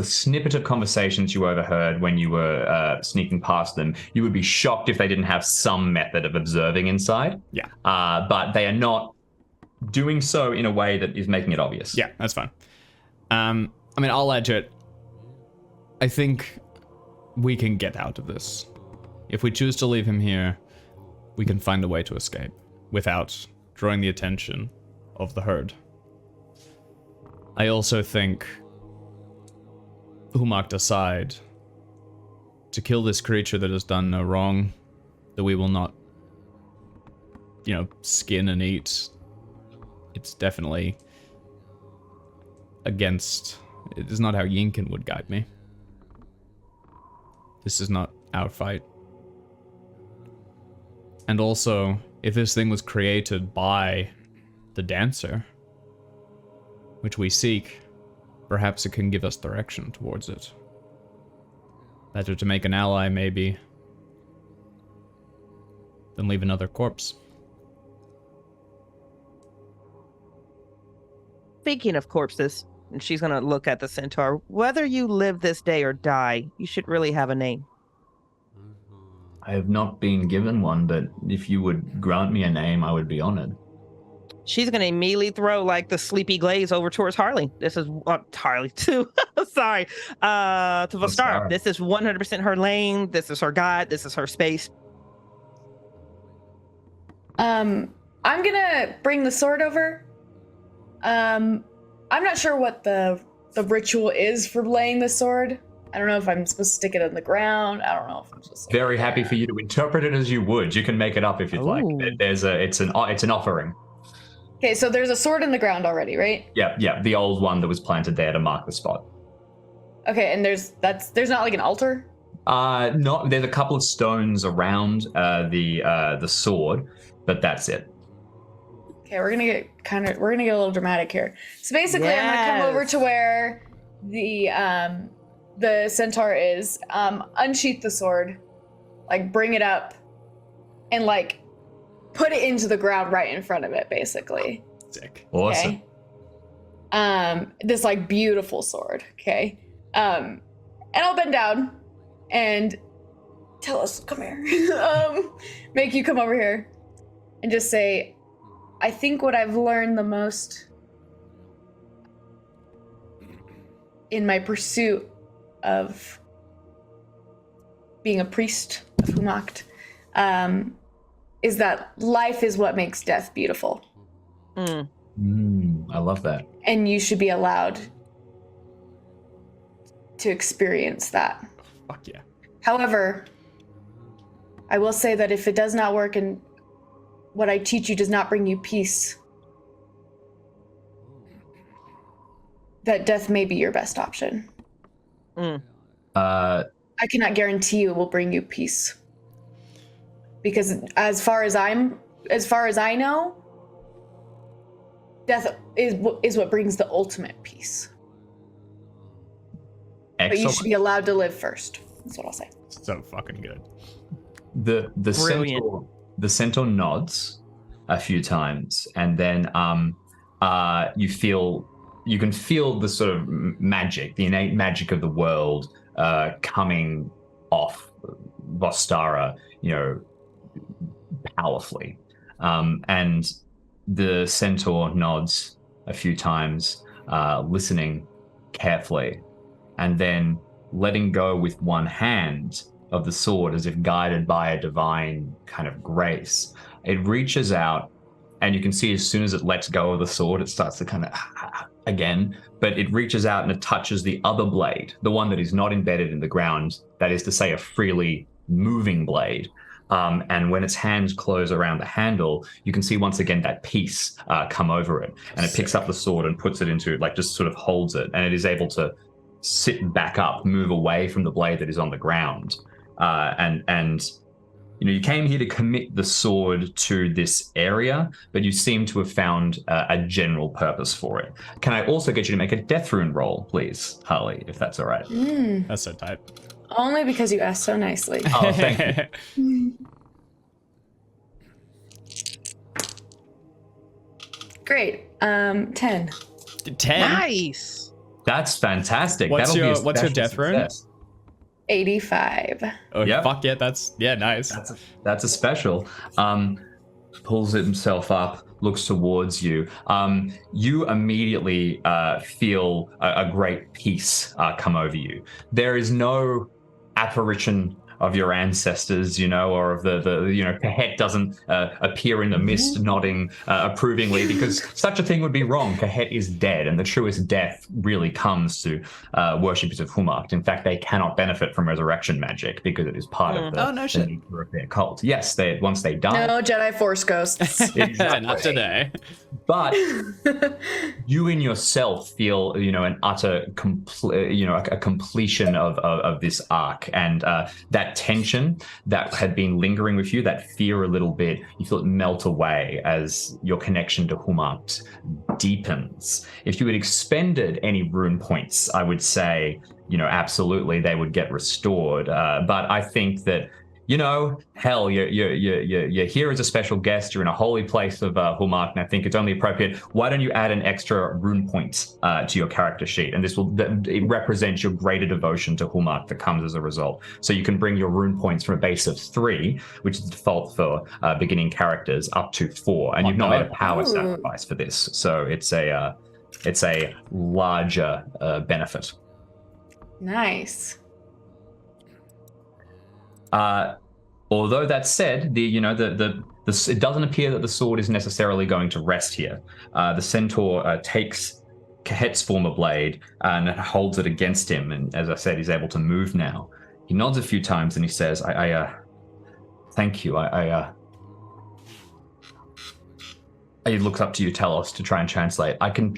snippet of conversations you overheard when you were sneaking past them, you would be shocked if they didn't have some method of observing inside.
Yeah.
But they are not doing so in a way that is making it obvious.
Yeah, that's fine. I mean, I'll add to it. I think we can get out of this. If we choose to leave him here, we can find a way to escape without drawing the attention of the herd. I also think, Humakti aside, to kill this creature that has done no wrong, that we will not, skin and eat, it's definitely against... It is not how Yinkin would guide me. This is not our fight. And also, if this thing was created by the dancer, which we seek, perhaps it can give us direction towards it. Better to make an ally, maybe, than leave another corpse.
Speaking of corpses, and she's gonna look at the centaur. Whether you live this day or die, you should really have a name.
I have not been given one, but if you would grant me a name, I would be honored.
She's gonna immediately throw like the sleepy glaze over towards Harley. This is Harley too. Sorry, to Vostara. This is 100% her lane. This is her god. This is her space.
I'm gonna bring the sword over. I'm not sure what the ritual is for laying the sword. I don't know if I'm supposed to stick it on the ground. I don't know if I'm supposed to.
Very happy for you to interpret it as you would. You can make it up if you'd like. It's an offering.
Okay, so there's a sword in the ground already, right?
Yeah, the old one that was planted there to mark the spot.
Okay, and there's not like an altar?
No, there's a couple of stones around the sword, but that's it.
Okay, we're gonna get a little dramatic here. So basically, I'm gonna come over to where the centaur is, unsheath the sword, like bring it up, and like put it into the ground right in front of it, basically.
Sick.
Awesome.
Okay? This like beautiful sword. Okay. And I'll bend down and tell us, come here. Make you come over here and just say, I think what I've learned the most in my pursuit of being a priest of Humakti, is that life is what makes death beautiful.
I love that.
And you should be allowed to experience that.
Fuck yeah.
However, I will say that if it does not work and what I teach you does not bring you peace, that death may be your best option. I cannot guarantee you it will bring you peace. Because as far as I know, death is what brings the ultimate peace.
Excellent.
But you should be allowed to live first. That's what I'll say.
So fucking good.
The centaur nods a few times, and then you can feel the sort of magic, the innate magic of the world coming off Vostara, powerfully. And the centaur nods a few times, listening carefully, and then letting go with one hand of the sword as if guided by a divine kind of grace. It reaches out, and you can see as soon as it lets go of the sword, it starts to kind of again, but it reaches out and it touches the other blade, the one that is not embedded in the ground, that is to say a freely moving blade. And when its hands close around the handle, you can see once again that peace come over it, and it picks up the sword and puts it into, like, just sort of holds it, and it is able to sit back up, move away from the blade that is on the ground. And you came here to commit the sword to this area, but you seem to have found a general purpose for it. Can I also get you to make a death rune roll, please, Harley, if that's all right?
That's so tight.
Only because you asked so nicely.
Oh, thank you.
Great. 10.
10.
Nice.
That's fantastic.
What's
That'll be
your
a
what's your
special
death rune?
success.
85.
Oh,
Yep.
fuck yeah, that's nice.
That's a special. Pulls himself up, looks towards you. You immediately feel a great peace come over you. There is no apparition of your ancestors, or of the Kahet doesn't appear in the mist nodding approvingly, because such a thing would be wrong. Kahet is dead, and the truest death really comes to worshippers of Humakti. In fact, they cannot benefit from resurrection magic because it is part of their cult. Yes, once they die.
No Jedi Force ghosts.
Exactly.
Not today.
But you in yourself feel, an utter a completion of this arc, and that tension that had been lingering with you, that fear a little bit, you feel it melt away as your connection to Humakti deepens. If you had expended any rune points, I would say absolutely they would get restored. But I think that, hell, you're here as a special guest. You're in a holy place of Humakti, and I think it's only appropriate. Why don't you add an extra rune point to your character sheet? And it represents your greater devotion to Humakti that comes as a result. So you can bring your rune points from a base of 3, which is the default for beginning characters, up to 4. And you've not made a power sacrifice for this. So it's a larger benefit.
Nice.
Although that said, it doesn't appear that the sword is necessarily going to rest here. The centaur takes Kahet's former blade and holds it against him, and as I said, he's able to move now. He nods a few times and he says, "I thank you. He looks up to you, Telos, to try and translate. I can,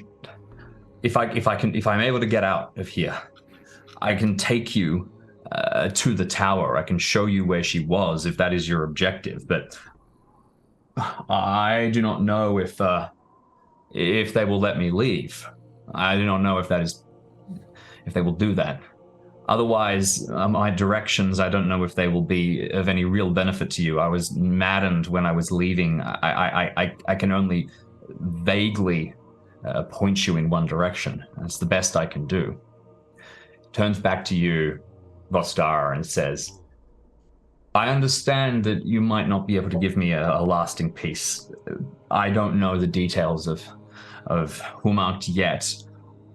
if I'm able to get out of here, I can take you to the tower. I can show you where she was, if that is your objective. But I do not know if they will let me leave. I do not know if they will do that. Otherwise, my directions, I don't know if they will be of any real benefit to you. I was maddened when I was leaving. I can only vaguely point you in one direction. That's the best I can do." Turns back to you, Vostara, and says, "I understand that you might not be able to give me a lasting peace. I don't know the details of Humakti yet.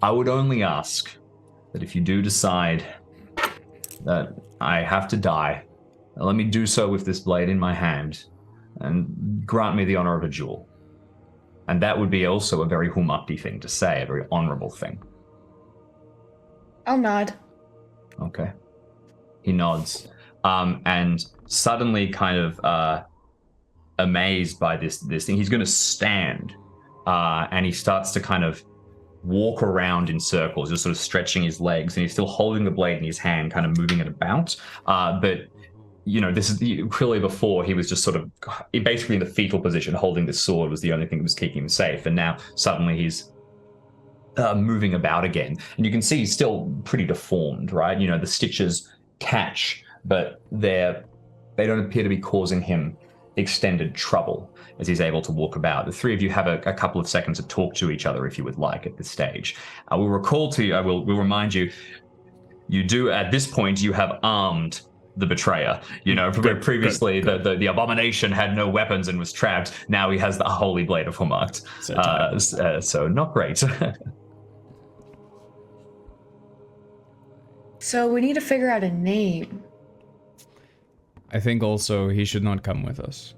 I would only ask that if you do decide that I have to die, let me do so with this blade in my hand and grant me the honor of a duel." And that would be also a very Humakti thing to say, a very honorable thing.
I'll nod.
Okay. He nods, and suddenly kind of amazed by this thing, he's going to stand, and he starts to kind of walk around in circles, just sort of stretching his legs, and he's still holding the blade in his hand, kind of moving it about. But this is clearly before he was just sort of basically in the fetal position, holding the sword was the only thing that was keeping him safe. And now suddenly he's moving about again, and you can see he's still pretty deformed, right? The stitches catch, but they don't appear to be causing him extended trouble as he's able to walk about. The three of you have a couple of seconds to talk to each other if you would like at this stage. I will remind you, you do at this point, you have armed the betrayer. Previously the abomination had no weapons and was trapped. Now he has the holy blade of Humakti. So not great.
So we need to figure out a name.
I think also he should not come with us.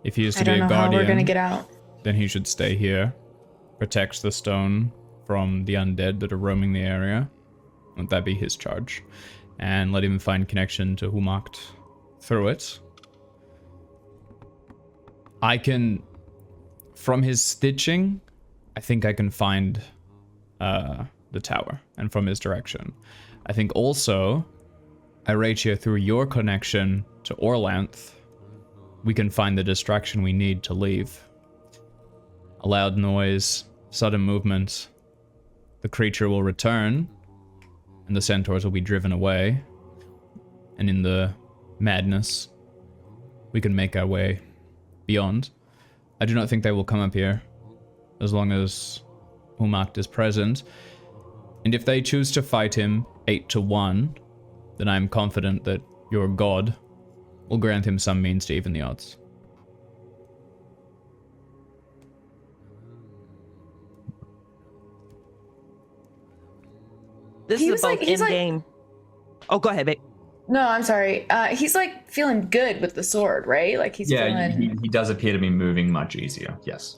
If he is to be a
I don't know how we're
guardian,
gonna get out.
then he should stay here, protect the stone from the undead that are roaming the area. Let that be his charge. And let him find connection to Humakti through it. I can, from his stitching, I think I can find the tower, and from his direction. I think also, Irachia, through your connection to Orlanth, we can find the distraction we need to leave. A loud noise, sudden movement, the creature will return, and the centaurs will be driven away, and in the madness, we can make our way beyond. I do not think they will come up here, as long as Humakti is present. And if they choose to fight him 8-1, then I am confident that your god will grant him some means to even the odds.
This is both in-game. Oh, go ahead, babe.
No, I'm sorry. He's like feeling good with the sword, right? Like he's feeling...
he does appear to be moving much easier, yes.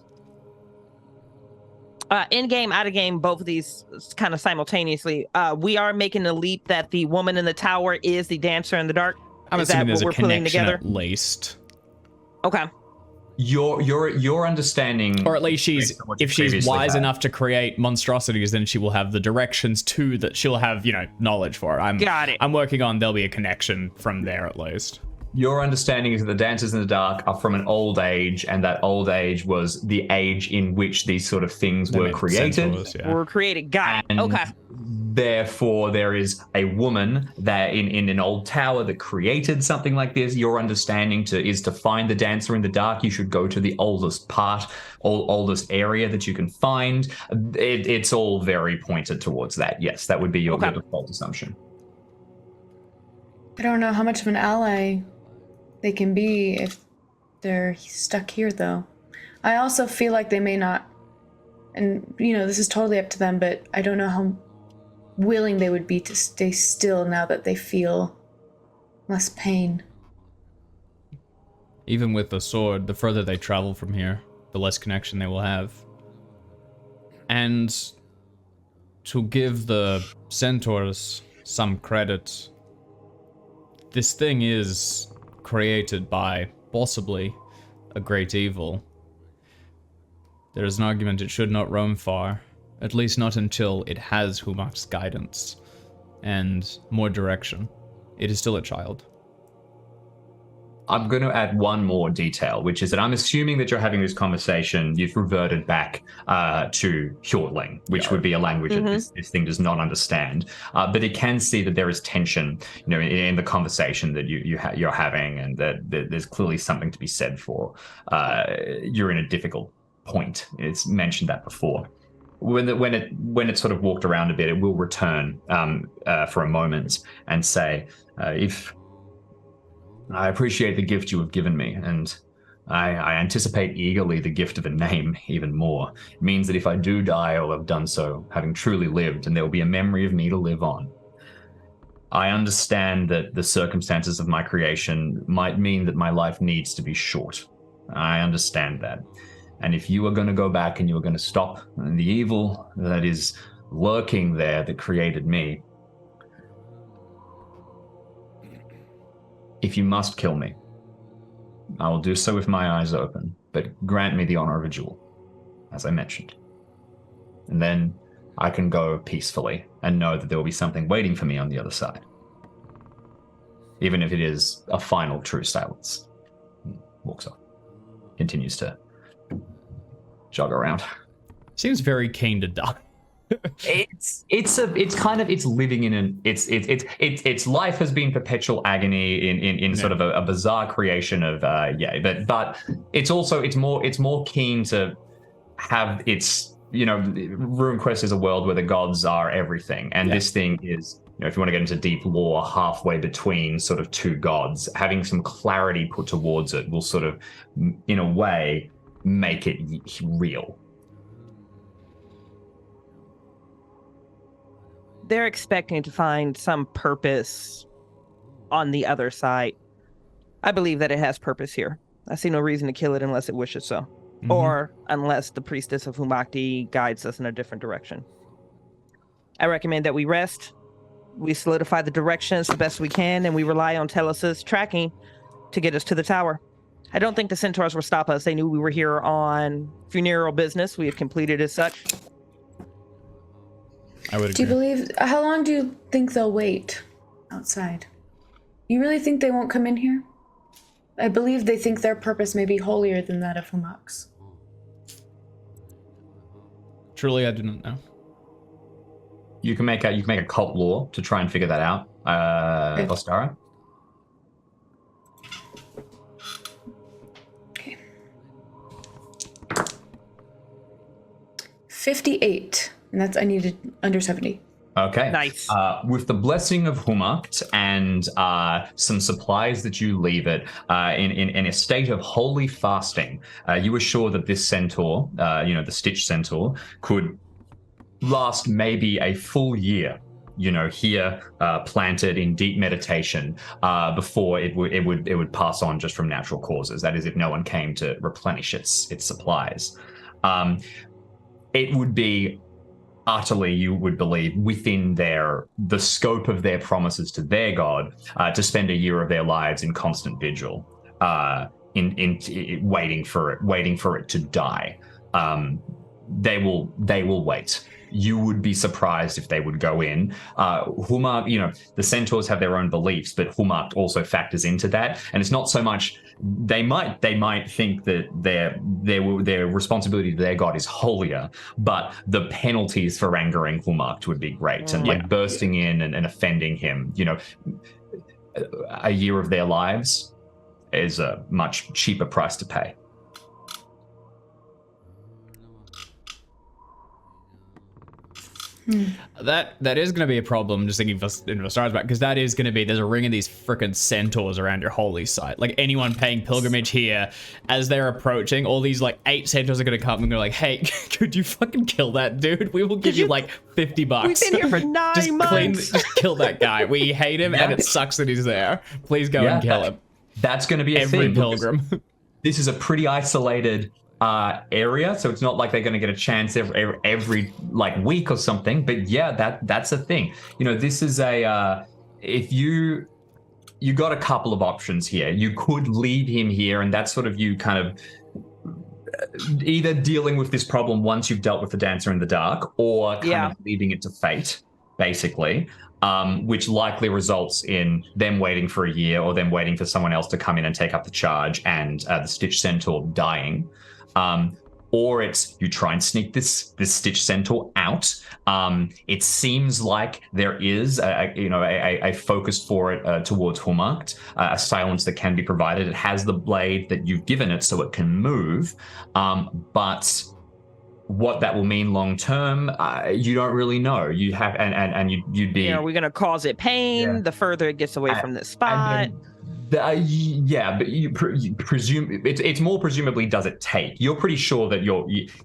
In-game, out-of-game, both of these kind of simultaneously. We are making the leap that the woman in the tower is the dancer in the dark.
I'm assuming there's a connection at least.
Okay.
Your understanding,
or at least if she's wise enough to create monstrosities, then she will have the directions to that. She'll have knowledge for it.
Got it.
I'm working on there'll be a connection from there at least.
Your understanding is that the dancers in the dark are from an old age, and that old age was the age in which these sort of things were created.
Were created. Got it. Okay.
therefore there is a woman that in an old tower that created something like this. Your understanding is to find the dancer in the dark. You should go to the oldest oldest area that you can find. It's all very pointed towards that. Yes, that would be your default assumption.
I don't know how much of an ally they can be if they're stuck here, though. I also feel like they may not, and this is totally up to them, but I don't know how willing they would be to stay still now that they feel less pain.
Even with the sword, the further they travel from here, the less connection they will have. And to give the centaurs some credit, this thing is created by possibly a great evil. There is an argument it should not roam far, at least not until it has Humakti's guidance and more direction. It is still a child.
I'm going to add one more detail, which is that I'm assuming that you're having this conversation, you've reverted back to Hjortling, which would be a language that this thing does not understand. But it can see that there is tension, in the conversation that you're having, and that there's clearly something to be said for. You're in a difficult point. It's mentioned that before. When it sort of walked around a bit, it will return for a moment and say, if I appreciate the gift you have given me, and I anticipate eagerly the gift of a name even more. It means that if I do die, I'll have done so having truly lived, and there will be a memory of me to live on. I understand that the circumstances of my creation might mean that my life needs to be short. I understand that. And if you are going to go back and you are going to stop the evil that is lurking there that created me, if you must kill me, I will do so with my eyes open, but grant me the honor of a duel, as I mentioned. And then I can go peacefully and know that there will be something waiting for me on the other side. Even if it is a final true silence. Walks off. Continues to jog around.
Seems very keen to die.
It's living in an its life has been perpetual agony in sort of a bizarre creation of but it's more keen to have its RuneQuest is a world where the gods are everything, and this thing is, if you want to get into deep lore, halfway between sort of two gods. Having some clarity put towards it will sort of, in a way, make it real.
They're expecting to find some purpose on the other side. I believe that it has purpose here. I see no reason to kill it unless it wishes so. Or unless the priestess of Humakti guides us in a different direction. I recommend that we rest, we solidify the directions the best we can, and we rely on Telus's tracking to get us to the tower. I don't think the centaurs will stop us. They knew we were here on funereal business. We have completed as such.
I would agree.
Do you believe, how long do you think they'll wait outside? You really think they won't come in here? I believe they think their purpose may be holier than that of Humak's.
Truly, I do not know.
You can make a cult lore to try and figure that out, Ostara.
Okay. 58, and that's, I needed under 70.
Okay.
Nice.
With the blessing of Humakt and some supplies that you leave it in a state of holy fasting, you are sure that this centaur, the Stitch centaur, could last maybe a full year, here planted in deep meditation before it would pass on just from natural causes. That is, if no one came to replenish its supplies. It would be utterly, you would believe, within the scope of their promises to their god, to spend a year of their lives in constant vigil, in waiting for it to die. They will wait. you would be surprised if they would go in. Humakti, the centaurs have their own beliefs, but Humakti also factors into that. And it's not so much they might think that their responsibility to their god is holier, but the penalties for angering Humakti would be great. And like bursting in and offending him, a year of their lives is a much cheaper price to pay.
That is going to be a problem, just thinking for stars back, because that is going to be, there's a ring of these freaking centaurs around your holy site. Like anyone paying pilgrimage here, as they're approaching, all these like 8 centaurs are going to come and go like, hey, could you fucking kill that dude? We will give you like $50.
We've been here for 9 months.
Just kill that guy. We hate him and it sucks that he's there. Please go and kill him.
That's going to be
every
thing,
pilgrim.
This is a pretty isolated area, so it's not like they're going to get a chance every like week or something. But yeah, that's a thing. This is if you got a couple of options here. You could leave him here, and that's sort of you kind of either dealing with this problem once you've dealt with the dancer in the dark, or kind of leaving it to fate, basically. Which likely results in them waiting for a year, or them waiting for someone else to come in and take up the charge, and the Stitch Centaur dying. Or it's you try and sneak this Stitch Centaur out. It seems like there is a focus for it towards Humakti, a silence that can be provided. It has the blade that you've given it, so it can move. But what that will mean long term, you don't really know. You have and you'd be.
Are we going to cause it pain the further it gets away from this spot?
But you presume it's more presumably does it take. You're pretty sure that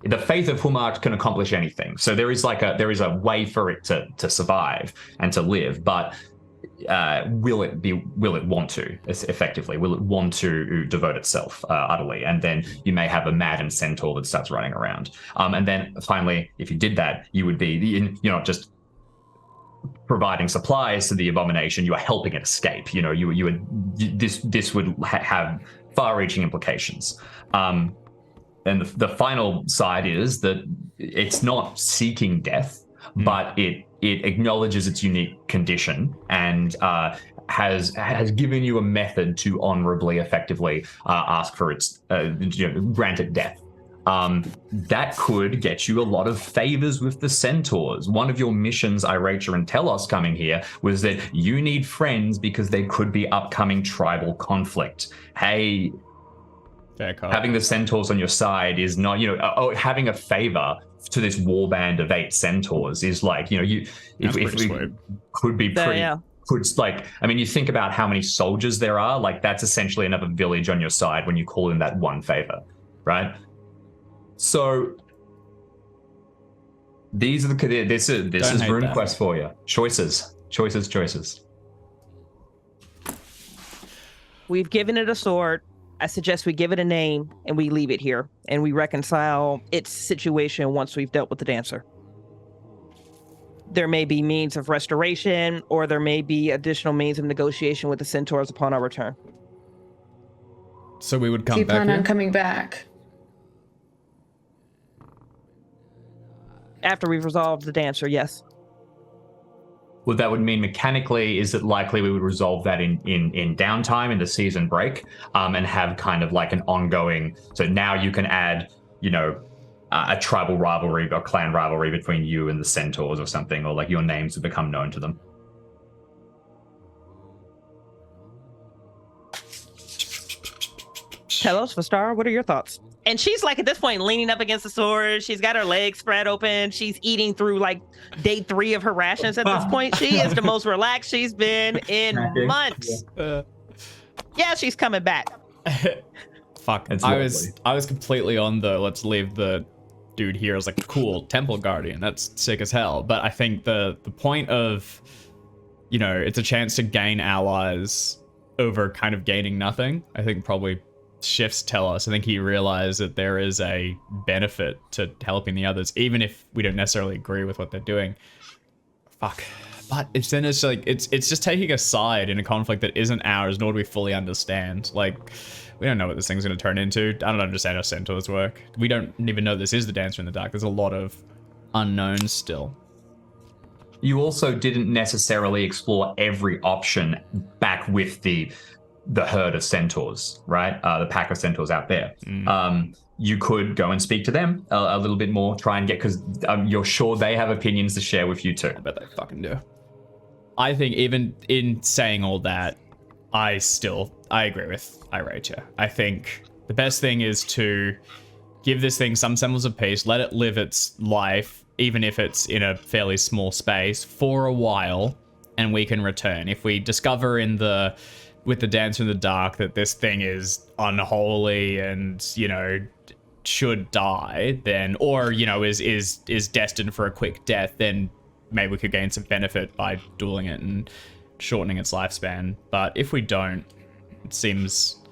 the faith of Humakti can accomplish anything. So there is a way for it to survive and to live, but will it want to effectively? Will it want to devote itself utterly? And then you may have a maddened centaur that starts running around. And then finally, if you did that, you would be you're not just providing supplies to the abomination, you are helping it escape. This would have far-reaching implications. And the final side is that it's not seeking death, but it acknowledges its unique condition and has given you a method to honorably, effectively ask for its grant it death. That could get you a lot of favors with the centaurs. One of your missions, Iracha and Telos coming here, was that you need friends because there could be upcoming tribal conflict. Hey, having the centaurs on your side is not, having a favor to this warband of 8 centaurs is like, could be pretty. You think about how many soldiers there are, like that's essentially another village on your side when you call in that one favor, right? So these are this is RuneQuest for you. Choices.
We've given it a sword. I suggest we give it a name and we leave it here and we reconcile its situation once we've dealt with the dancer. There may be means of restoration, or there may be additional means of negotiation with the centaurs upon our return.
So we would come
Do you
back
plan
here?
on coming back?
After we've resolved the dancer, yes.
Well, that would mean mechanically, is it likely we would resolve that in downtime, in the season break, and have kind of like an ongoing. So now you can add, a tribal rivalry or clan rivalry between you and the centaurs or something, or like your names have become known to them.
Telos, Vastar, what are your thoughts? And she's like at this point leaning up against the sword. She's got her legs spread open. She's eating through like day 3 of her rations at this point. She is the most relaxed she's been in months. Yeah, she's coming back.
Fuck. I was completely on the let's leave the dude here. I was like, cool, Temple Guardian. That's sick as hell. But I think the point of, it's a chance to gain allies over kind of gaining nothing, I think probably shifts Telos. I think he realized that there is a benefit to helping the others, even if we don't necessarily agree with what they're doing. Fuck. But it's just taking a side in a conflict that isn't ours, nor do we fully understand. Like, we don't know what this thing's going to turn into. I don't understand how centaurs work. We don't even know this is the dancer in the dark. There's a lot of unknown still.
You also didn't necessarily explore every option back with the herd of centaurs, right? The pack of centaurs out there. You could go and speak to them a little bit more, try and get, because you're sure they have opinions to share with you too.
I bet they fucking do. I think even in saying all that, I agree with Iratia. I think the best thing is to give this thing some semblance of peace, let it live its life, even if it's in a fairly small space, for a while, and we can return. If we discover with the Dancer in the Dark that this thing is unholy and, should die, then, or, is destined for a quick death, then maybe we could gain some benefit by dueling it and shortening its lifespan. But if we don't, it seems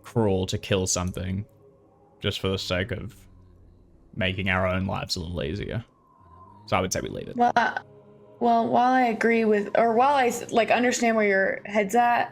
cruel to kill something just for the sake of making our own lives a little easier. So I would say we leave it.
Well, while I agree with, or while I understand where your head's at,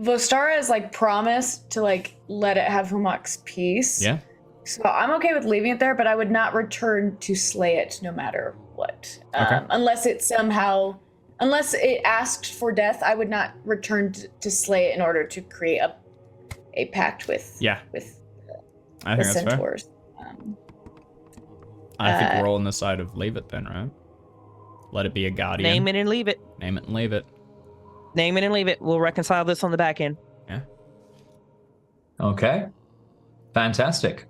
Vostara has promised to let it have Humak's peace.
Yeah.
So I'm okay with leaving it there, but I would not return to slay it no matter what.
Okay.
Unless it asked for death, I would not return to slay it in order to create a pact with
I
the
think that's fair.
centaurs.
I think we're all on the side of leave it then, right? Let it be a guardian.
Name it and leave it.
Name it and leave it.
Name it and leave it. We'll reconcile this on the back end.
Yeah.
Okay. Fantastic.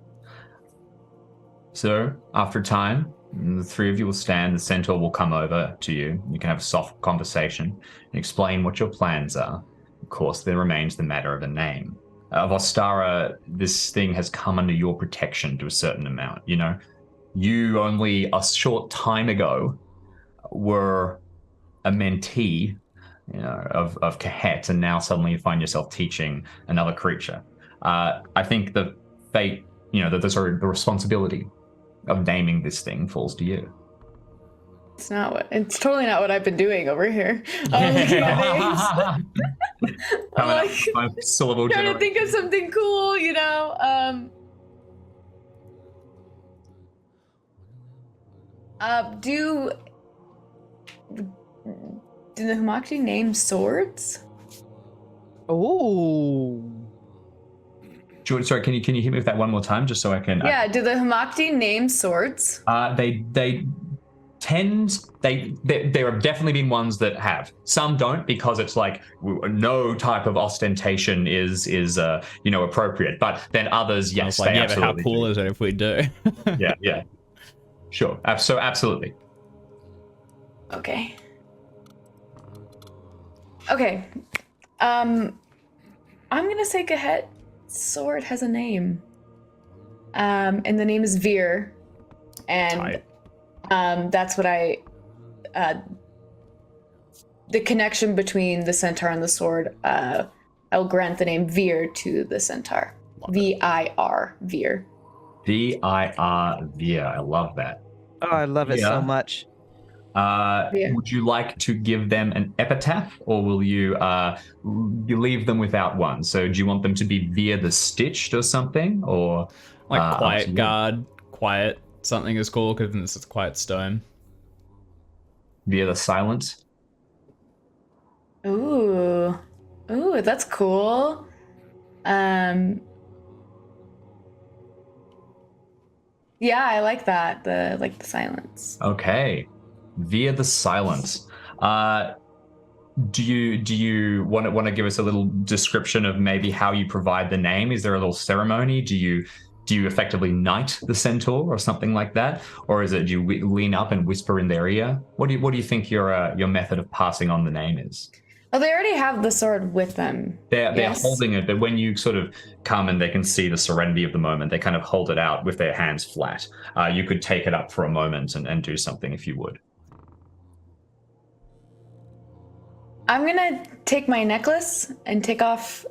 So, after time, the three of you will stand. The centaur will come over to you. You can have a soft conversation and explain what your plans are. Of course, there remains the matter of a name. Vostara, this thing has come under your protection to a certain amount. You only a short time ago were a mentee, of Kahet, and now suddenly you find yourself teaching another creature. I think the fate, the responsibility of naming this thing falls to you.
It's totally not what I've been doing over here. Looking at names. I'm
syllable
trying to think of something cool, Do the Humakti name swords?
Oh.
Sorry, can you hit me with that one more time, just so I can?
Yeah. Do the Humakti name swords?
There have definitely been ones that have. Some don't, because it's no type of ostentation is appropriate. But then others, yes, they
but
absolutely
how cool
do.
is it if we do?
Yeah. Sure. So absolutely.
Okay. I'm gonna say Kahet's sword has a name. And the name is Veer. And that's what the connection between the centaur and the sword, I'll grant the name Veer to the centaur. V-I-R, Veer.
V-I-R, Veer. I love that.
Oh, I love it so much.
Would you like to give them an epitaph, or will you leave them without one? So do you want them to be Veer the Stitched or something, or
Quiet Guard, Quiet something is cool because this is Quiet Stone.
Veer the Silent?
Ooh, that's cool. Yeah, I like that. The silence.
Okay. Veer the Silence. Do you want to give us a little description of maybe how you provide the name? Is there a little ceremony? Do you effectively knight the centaur or something like that, or is it do you lean up and whisper in their ear? What do you think your method of passing on the name is?
Oh, they already have the sword with them.
They're holding it, but when you sort of come and they can see the serenity of the moment, they kind of hold it out with their hands flat. You could take it up for a moment and do something if you would.
I'm gonna take my necklace and take off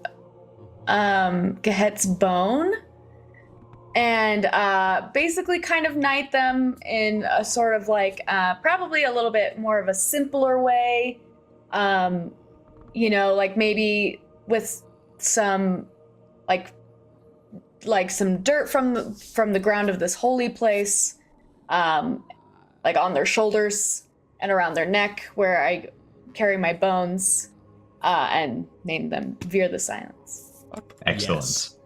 Kahet's bone and basically kind of knight them in a sort of probably a little bit more of a simpler way. Maybe with some like some dirt from the ground of this holy place, like on their shoulders and around their neck, where I carry my bones, and name them Veer the Silence.
Excellent.
Yes.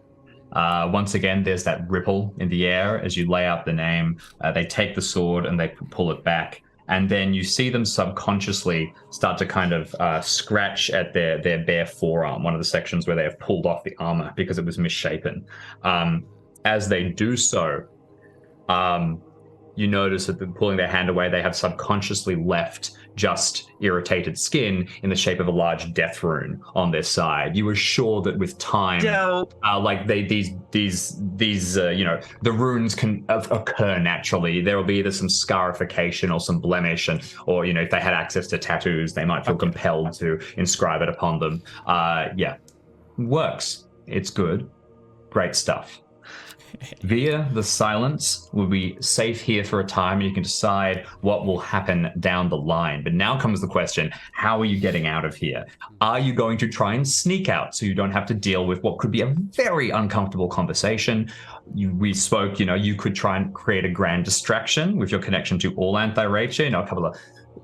Once again, there's that ripple in the air as you lay out the name. They take the sword and they pull it back. And then you see them subconsciously start to kind of scratch at their bare forearm, one of the sections where they have pulled off the armor because it was misshapen. As they do so, you notice that they're pulling their hand away, they have subconsciously left just irritated skin in the shape of a large death rune on their side. You were sure that with time, like these the runes can occur naturally. There will be either some scarification or some blemish, or if they had access to tattoos, they might feel compelled to inscribe it upon them. Works. It's good. Great stuff. Via the Silence will be safe here for a time, and you can decide what will happen down the line. But now comes the question, how are you getting out of here? Are you going to try and sneak out so you don't have to deal with what could be a very uncomfortable conversation? We spoke, you could try and create a grand distraction with your connection to all Anthiracia. A couple of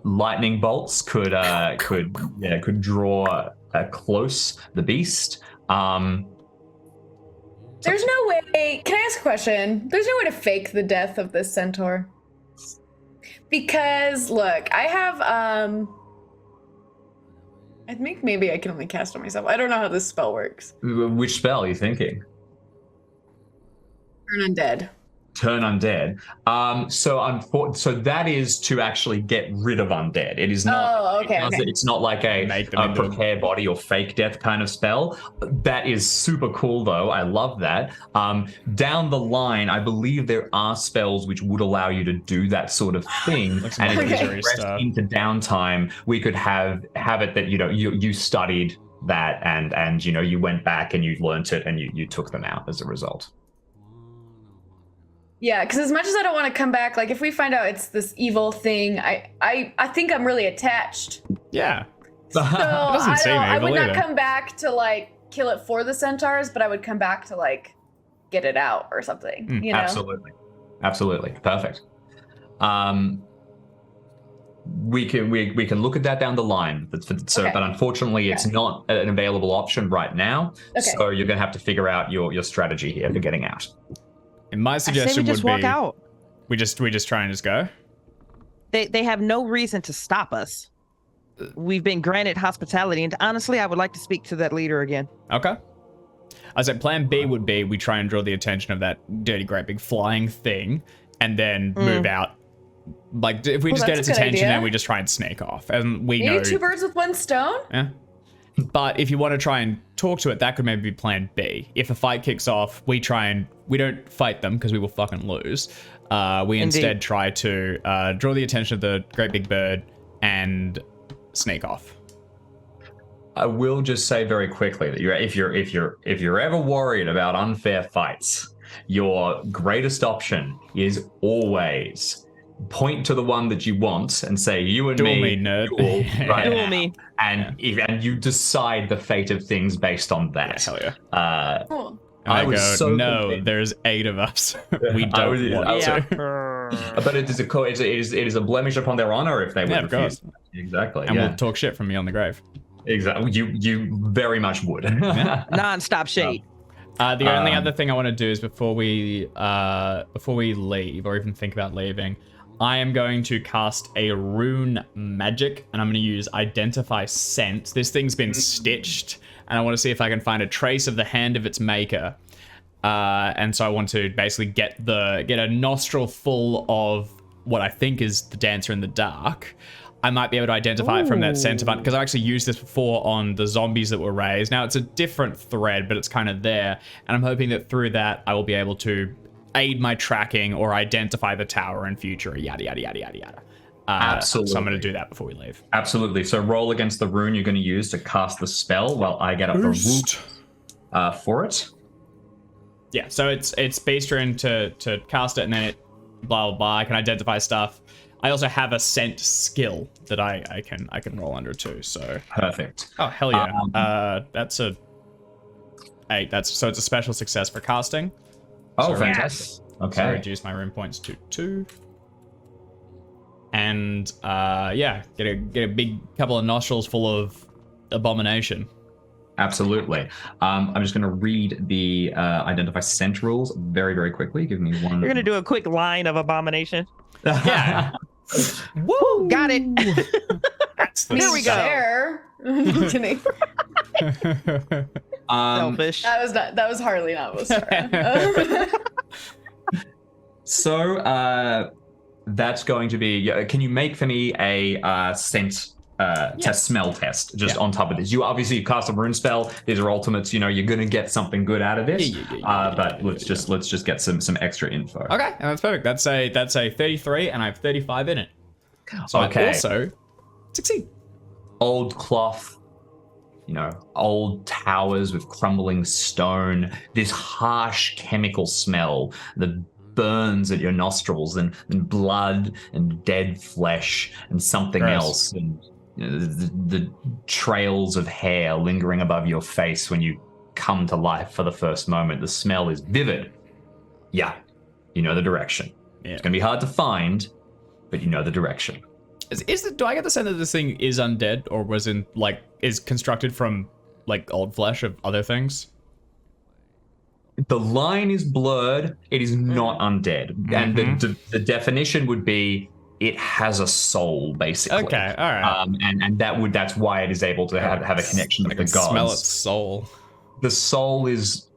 lightning bolts could draw close the beast.
There's no way. Can I ask a question? There's no way to fake the death of this centaur. Because look, I have I think maybe I can only cast on myself. I don't know how this spell works.
Which spell are you thinking?
Turn undead.
Turn undead. So that is to actually get rid of undead. It is not.
Oh, okay.
It's not like a prepare body or fake death kind of spell. That is super cool, though. I love that. Down the line, I believe there are spells which would allow you to do that sort of thing. And if you rest into downtime, we could have it that you studied that and you went back and you learnt it and you took them out as a result.
Yeah, because as much as I don't want to come back, like if we find out it's this evil thing, I think I'm really attached.
Yeah.
So I would not
either.
come back to like kill it for the centaurs, but I would come back to like get it out or something.
Absolutely. Perfect. We can look at that down the line. But unfortunately, it's not an available option right now. Okay. So you're going to have to figure out your strategy here for getting out.
And my suggestion would be
walk out.
We just try and just go.
They have no reason to stop us. We've been granted hospitality, and honestly, I would like to speak to that leader again.
Okay. I said plan B would be we try and draw the attention of that dirty, great big flying thing, and then move out. Like if we just get its attention, then we just try and sneak off, and we know
two birds with one stone.
Yeah. But if you want to try and talk to it, that could maybe be plan B. If a fight kicks off, we don't fight them because we will fucking lose. We instead try to draw the attention of the great big bird and sneak off.
I will just say very quickly that if you're ever worried about unfair fights, your greatest option is always point to the one that you want and say, you and
Duel
me,
nerd.
Duel me. And you decide the fate of things based on that.
Yeah, hell yeah.
Cool.
I go, there's 8 of us. We don't want to.
But it is a blemish upon their honor if they would refuse. Exactly.
And we'll talk shit from me on the grave.
Exactly. You very much would.
Non-stop shade.
The only other thing I want to do is before we leave or even think about leaving, I am going to cast a rune magic, and I'm going to use Identify Scent. This thing's been stitched, and I want to see if I can find a trace of the hand of its maker. And so I want to basically get a nostril full of what I think is the Dancer in the Dark. I might be able to identify it from that center button, because I actually used this before on the zombies that were raised. Now it's a different thread, but it's kind of there. And I'm hoping that through that, I will be able to aid my tracking or identify the tower in future, yada, yada, yada, yada, yada.
Absolutely.
So I'm going to do that before we leave.
Absolutely. So roll against the rune you're going to use to cast the spell while I get up the root for it.
Yeah, so it's Beast Rune to cast it, and then it blah, blah, blah. I can identify stuff. I also have a scent skill that I can roll under too. So
perfect.
Oh hell yeah! That's a 8. So it's a special success for casting.
Oh,
So-
fantastic.
So
Okay.
reduce my rune points to 2. And yeah, get a big couple of nostrils full of abomination.
Absolutely. I'm just going to read the identify scent rules very, very quickly. Give me one.
You're gonna do a quick line of abomination.
Yeah.
Woo! Got it.
That's the
Here we go.
Share. Kidding.
Selfish.
That was Harley, not Wistara.
So that's going to be. Can you make for me a scent test, smell test, just on top of this? You obviously cast a rune spell. These are ultimates. You're going to get something good out of this. But let's just get some extra info.
Okay, and that's perfect. That's a 33, and I have 35 in it. So I also succeed.
Old cloth, old towers with crumbling stone, this harsh chemical smell that burns at your nostrils, and blood and dead flesh and something
Gross.
else, and the trails of hair lingering above your face when you come to life for the first moment. The smell is vivid. Yeah, you know the direction.
Yeah.
It's going to be hard to find, but you know the direction.
Do I get the sense that this thing is undead, or is constructed from old flesh of other things?
The line is blurred. It is not undead. And the definition would be it has a soul, basically.
Okay, all right.
And that's why it is able to have a connection with the gods.
Smell its soul.
The soul is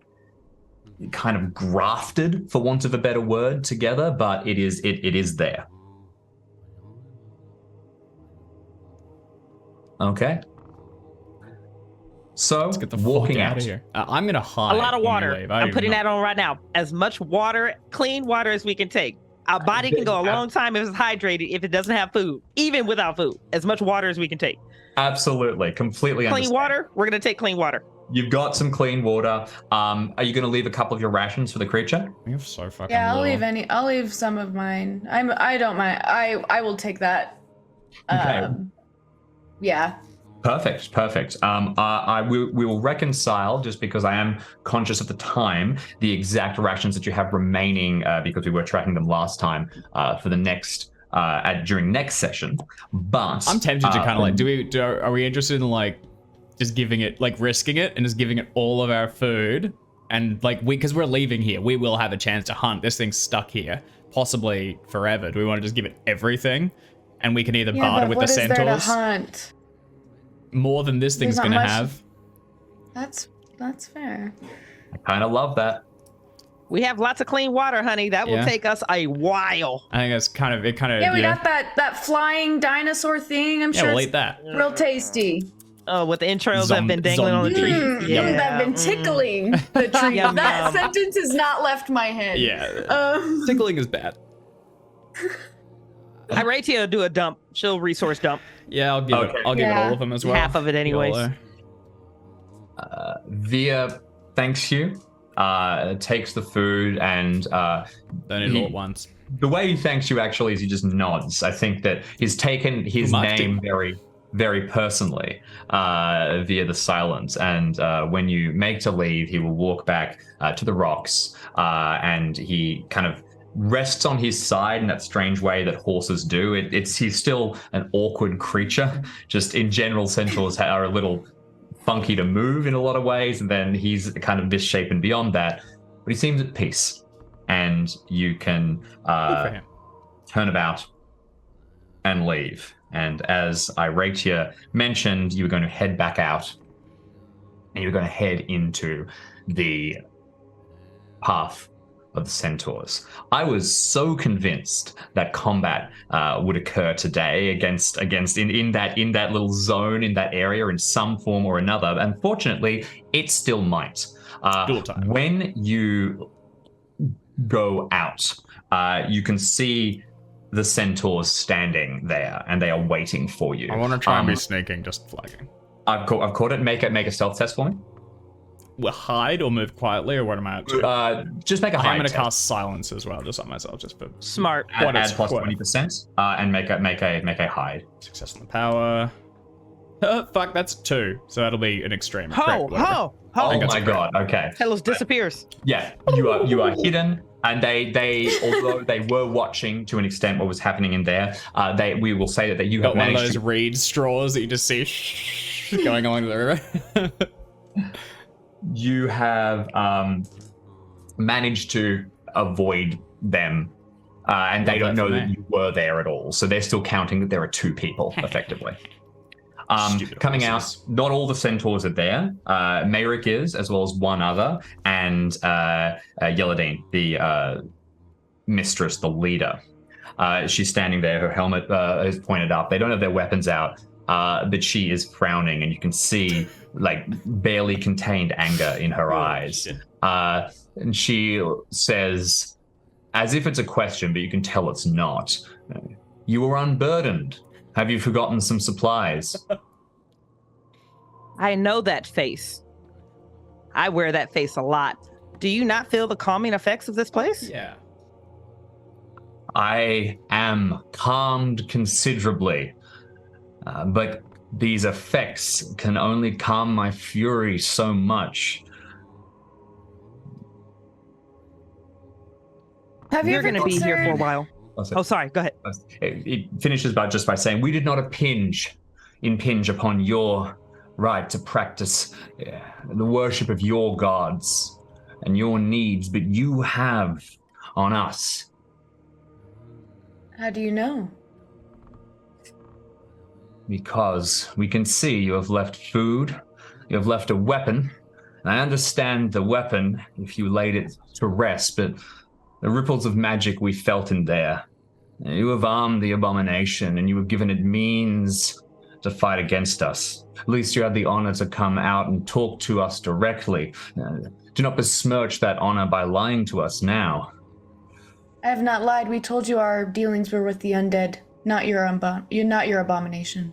kind of grafted, for want of a better word, together, but it is there. Okay. So,
Let's get the
walking
fuck
out
of here. I'm gonna hide.
A lot of
when we
water.
leave.
I'm putting that on right now. As much water, clean water as we can take. Our body can go a long time if it's hydrated, if it doesn't have food, even without food. As much water as we can take.
Absolutely, completely
Clean
understand.
water, we're going to take clean water.
You've got some clean water. Are you going to leave a couple of your rations for the creature?
We have so fucking
Yeah, I'll
little.
I'll leave some of mine. I don't mind. I will take that.
Okay.
Yeah.
Perfect. We will reconcile, just because I am conscious of the time, the exact rations that you have remaining, because we were tracking them last time, for the next during next session. But
I'm tempted to kind of are we interested in just giving it, risking it and just giving it all of our food, and because we're leaving here, we will have a chance to hunt. This thing's stuck here, possibly forever. Do we want to just give it everything, and we can either barter with the centaurs?
What is there to hunt?
More than this thing's
There's not
gonna
much-
have.
That's fair.
I kind of love that.
We have lots of clean water, honey. That will
Yeah.
take us a while.
I think that's kind of.
Yeah, we got that flying dinosaur thing. I'm
Yeah,
sure
we'll
it's
eat that.
real tasty.
Oh, with the entrails that have been dangling on the tree.
zombie.
That have been tickling the tree.
Yum,
That
yum.
sentence has not left my head.
Yeah. Tickling is bad.
I rate you to do a dump. She'll resource dump.
Yeah, I'll give it.
Okay.
I'll give it
Yeah.
all of them as well.
Half of it anyways.
YOLO.
Via thanks you. Takes the food and
Don't eat it all at once.
the way he thanks you actually is he just nods. I think that he's taken his
Humakti.
name very, very personally via the silence. And when you make to leave, he will walk back to the rocks and he kind of rests on his side in that strange way that horses do. He's still an awkward creature. Just in general, centaurs are a little funky to move in a lot of ways, and then he's kind of misshapen beyond that. But he seems at peace, and you can
Good for him.
turn about and leave. And as Iratia mentioned, you were going to head back out, and you were going to head into the path of the centaurs. I was so convinced that combat would occur today against in that little zone, in that area, in some form or another. Unfortunately, it still might.
Dual time.
When you go out, you can see the centaurs standing there, and they are waiting for you.
I want to try and be sneaking, just flagging.
I've caught it. Make a stealth test for me.
Will hide or move quietly, or what am I up to?
Just make a
I'm
hide
going to
test.
cast silence as well, just on myself, just for
Smart.
What
Add
is
plus
what?
20%, and make a hide.
success on the power. Fuck, that's 2. So that'll be an extreme.
Ho,
Correct, whatever.
ho,
Oh
ho.
that's
my
a crit.
god. Okay.
Telos disappears.
Yeah, you are hidden, and they although they were watching to an extent what was happening in there, we will say that you have
Got one of
managed
those
to.
reed straws that you just see going along the river.
You have managed to avoid them, and they
Love
don't
that
know
for
that
me.
you were there at all. So they're still counting that there are 2 people effectively.
Stupid
Coming
horses.
out, not all the centaurs are there. Mayrick is, as well as one other, and Yeladine, the mistress, the leader. She's standing there. Her helmet is pointed up. They don't have their weapons out, but she is frowning, and you can see like barely contained anger in her eyes.
Shit.
And she says, as if it's a question, but you can tell it's not. You were unburdened. Have you forgotten some supplies?
I know that face. I wear that face a lot. Do you not feel the calming effects of this place?
Yeah.
I am calmed considerably, but these effects can only calm my fury so much.
Have you
You're
ever
going to be here for a
considered-
while. Oh, sorry. Go ahead.
It finishes just by saying, we did not impinge upon your right to practice the worship of your gods and your needs, but you have on us.
How do you know?
Because we can see you have left food, you have left a weapon. And I understand the weapon if you laid it to rest, but the ripples of magic we felt in there. You have armed the abomination, and you have given it means to fight against us. At least you had the honor to come out and talk to us directly. Do not besmirch that honor by lying to us now.
I have not lied. We told you our dealings were with the undead, not your abomination.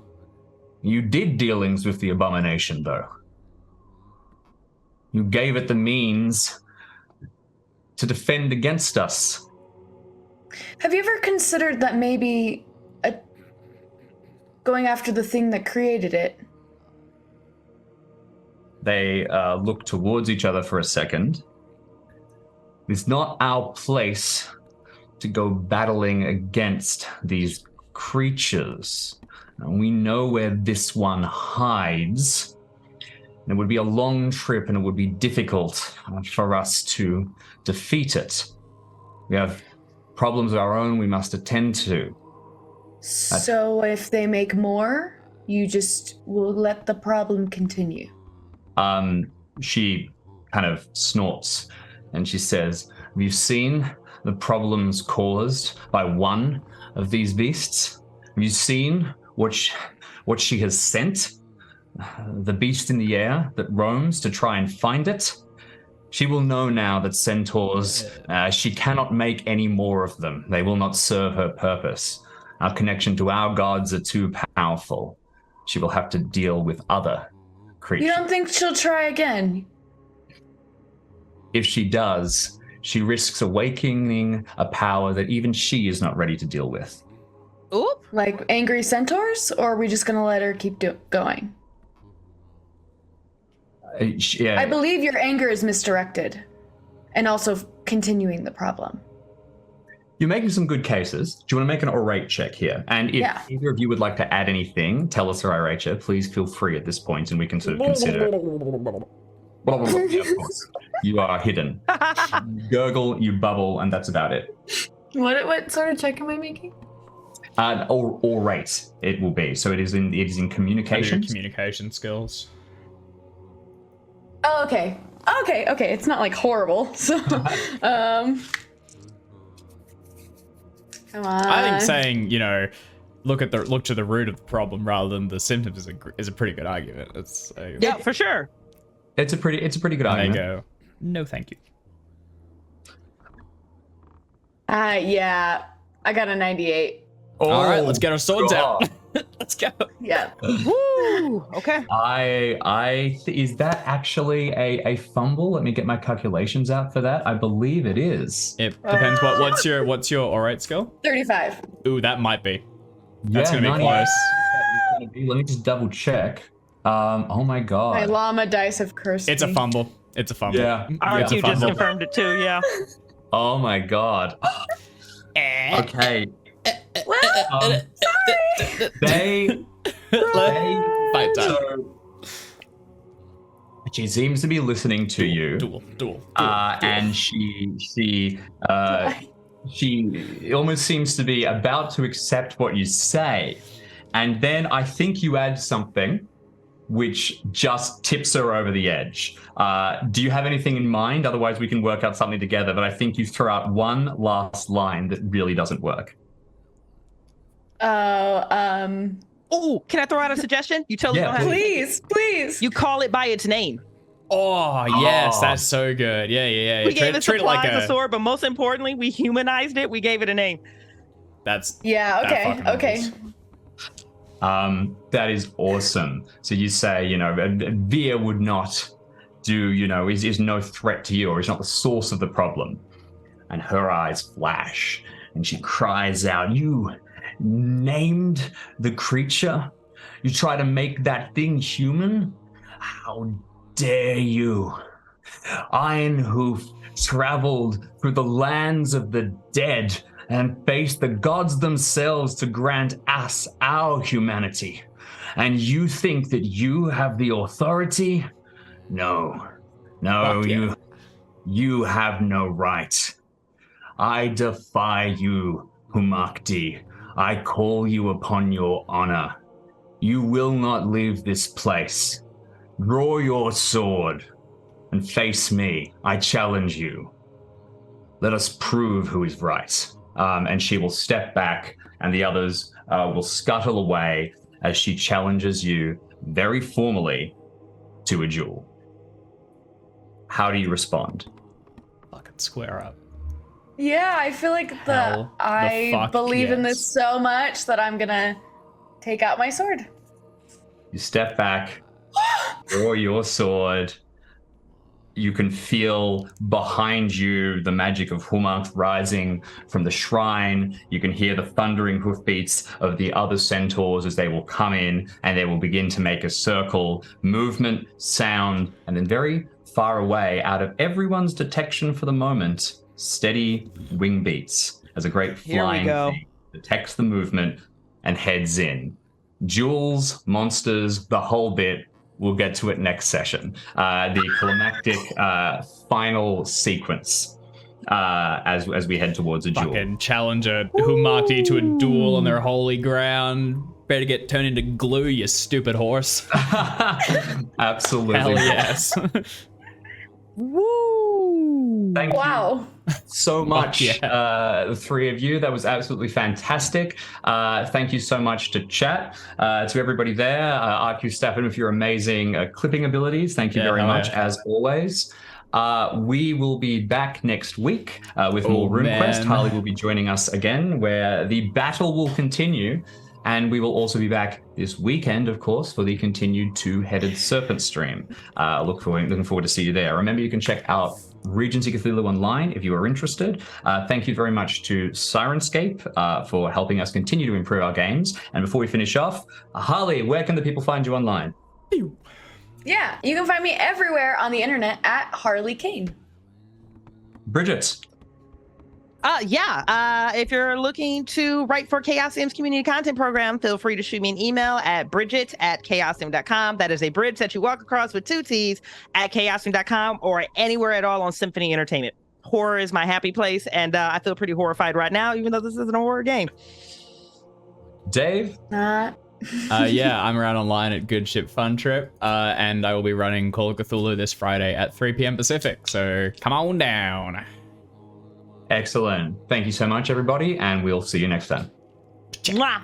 You did dealings with the abomination, though. You gave it the means to defend against us.
Have you ever considered that maybe going after the thing that created it?
They look towards each other for a second. It's not our place to go battling against these creatures. And we know where this one hides. And it would be a long trip, and it would be difficult for us to defeat it. We have problems of our own we must attend to.
So if they make more, you just will let the problem continue.
She kind of snorts, and she says, have you seen the problems caused by one of these beasts? Have you seen what she has sent? The beast in the air that roams to try and find it? She will know now that centaurs, she cannot make any more of them. They will not serve her purpose. Our connection to our gods are too powerful. She will have to deal with other creatures.
You don't think she'll try again?
If she does, she risks awakening a power that even she is not ready to deal with.
Oop.
Like angry centaurs? Or are we just going to let her keep going?
Yeah.
I believe your anger is misdirected and also continuing the problem.
You're making some good cases. Do you want to make an orate check here? And if either of you would like to add anything, tell us or irate, please feel free at this point, and we can sort of consider. Yeah, of course. You are hidden. Gurgle, you bubble, and that's about it.
What sort of check am I making?
Orate it will be. So it is in communication.
Communication skills.
Oh, okay. Okay. It's not like horrible. So, come on.
I think saying, look to the root of the problem rather than the symptoms is a pretty good argument.
Yeah, for sure.
It's a pretty good
And
argument.
they go, no, thank you.
Yeah. I got a 98.
All right, let's get our swords
God.
out. Let's go.
Yeah.
Woo. Okay.
Is that actually a fumble? Let me get my calculations out for that. I believe it is.
It depends. What's your orate skill?
35.
Ooh, that might be. That's
Yeah,
gonna be
98.
close.
gonna be. Let me just double check. Oh my god.
My llama dice have cursed
It's a
me.
fumble. It's a fumble.
Yeah.
It's a
RQ just
fumble.
confirmed it too. Yeah.
Oh my god. Okay. They
Fight time.
so she seems to be listening to you.
Duel.
And she almost seems to be about to accept what you say. And then I think you add something which just tips her over the edge. Do you have anything in mind? Otherwise, we can work out something together. But I think you throw out one last line that really doesn't work.
Oh, can I throw out a suggestion? You totally
Yeah,
don't have
Please.
You call it by its name.
Oh, yes, that's so good. Yeah.
We gave it
treat
supplies,
it like
a sword, but most importantly, we humanized it. We gave it a name.
That's
Yeah,
that
okay.
fucking
Okay.
That is awesome. So you say, Via would not do, is no threat to you, or is not the source of the problem. And her eyes flash and she cries out, "You named the creature? You try to make that thing human? How dare you? Ironhoof traveled through the lands of the dead and faced the gods themselves to grant us our humanity. And you think that you have the authority? No,
Fuck yeah.
you have no right. I defy you, Humakti. I call you upon your honor. You will not leave this place. Draw your sword and face me. I challenge you. Let us prove who is right." And she will step back, and the others will scuttle away as she challenges you very formally to a duel. How do you respond?
fucking square up.
Yeah, I feel like
Hell the
I
fuck
believe in
yes.
this so much that I'm gonna take out my sword.
You step back, draw your sword. You can feel behind you the magic of Humakti rising from the shrine. You can hear the thundering hoofbeats of the other centaurs as they will come in, and they will begin to make a circle, movement, sound, and then very far away, out of everyone's detection for the moment, steady wing beats as a great flying thing detects the movement and heads in. Jewels, monsters, the whole bit. We'll get to it next session. The climactic final sequence as we head towards a duel.
Fucking challenge a Humakti to a duel on their holy ground. Better get turned into glue, you stupid horse.
Absolutely.
Hell yes.
Woo!
Thank you
Wow.
so much,
yeah.
the three of you. That was absolutely fantastic. Thank you so much to chat, to everybody there. RQ Stafford with your amazing clipping abilities. Thank you very much, as always. We will be back next week with more RuneQuest. Harley will be joining us again, where the battle will continue. And we will also be back this weekend, of course, for the continued two-headed serpent stream. Looking forward to see you there. Remember, you can check out Regency Cthulhu online if you are interested. Thank you very much to Sirenscape for helping us continue to improve our games. And before we finish off, Harley, where can the people find you online?
Yeah, you can find me everywhere on the internet at Harley Kane.
Bridget.
If you're looking to write for Chaosium's community content program, feel free to shoot me an email at bridget@chaosium.com. That is a bridge that you walk across with 2 T's at chaosium.com, or anywhere at all on Symphony Entertainment. Horror is my happy place, and I feel pretty horrified right now, even though this isn't a horror game.
Dave?
Yeah, I'm around online at Good Ship Fun Trip, and I will be running Call of Cthulhu this Friday at 3 p.m. Pacific, so come on down.
Excellent. Thank you so much, everybody, and we'll see you next time.
Mwah!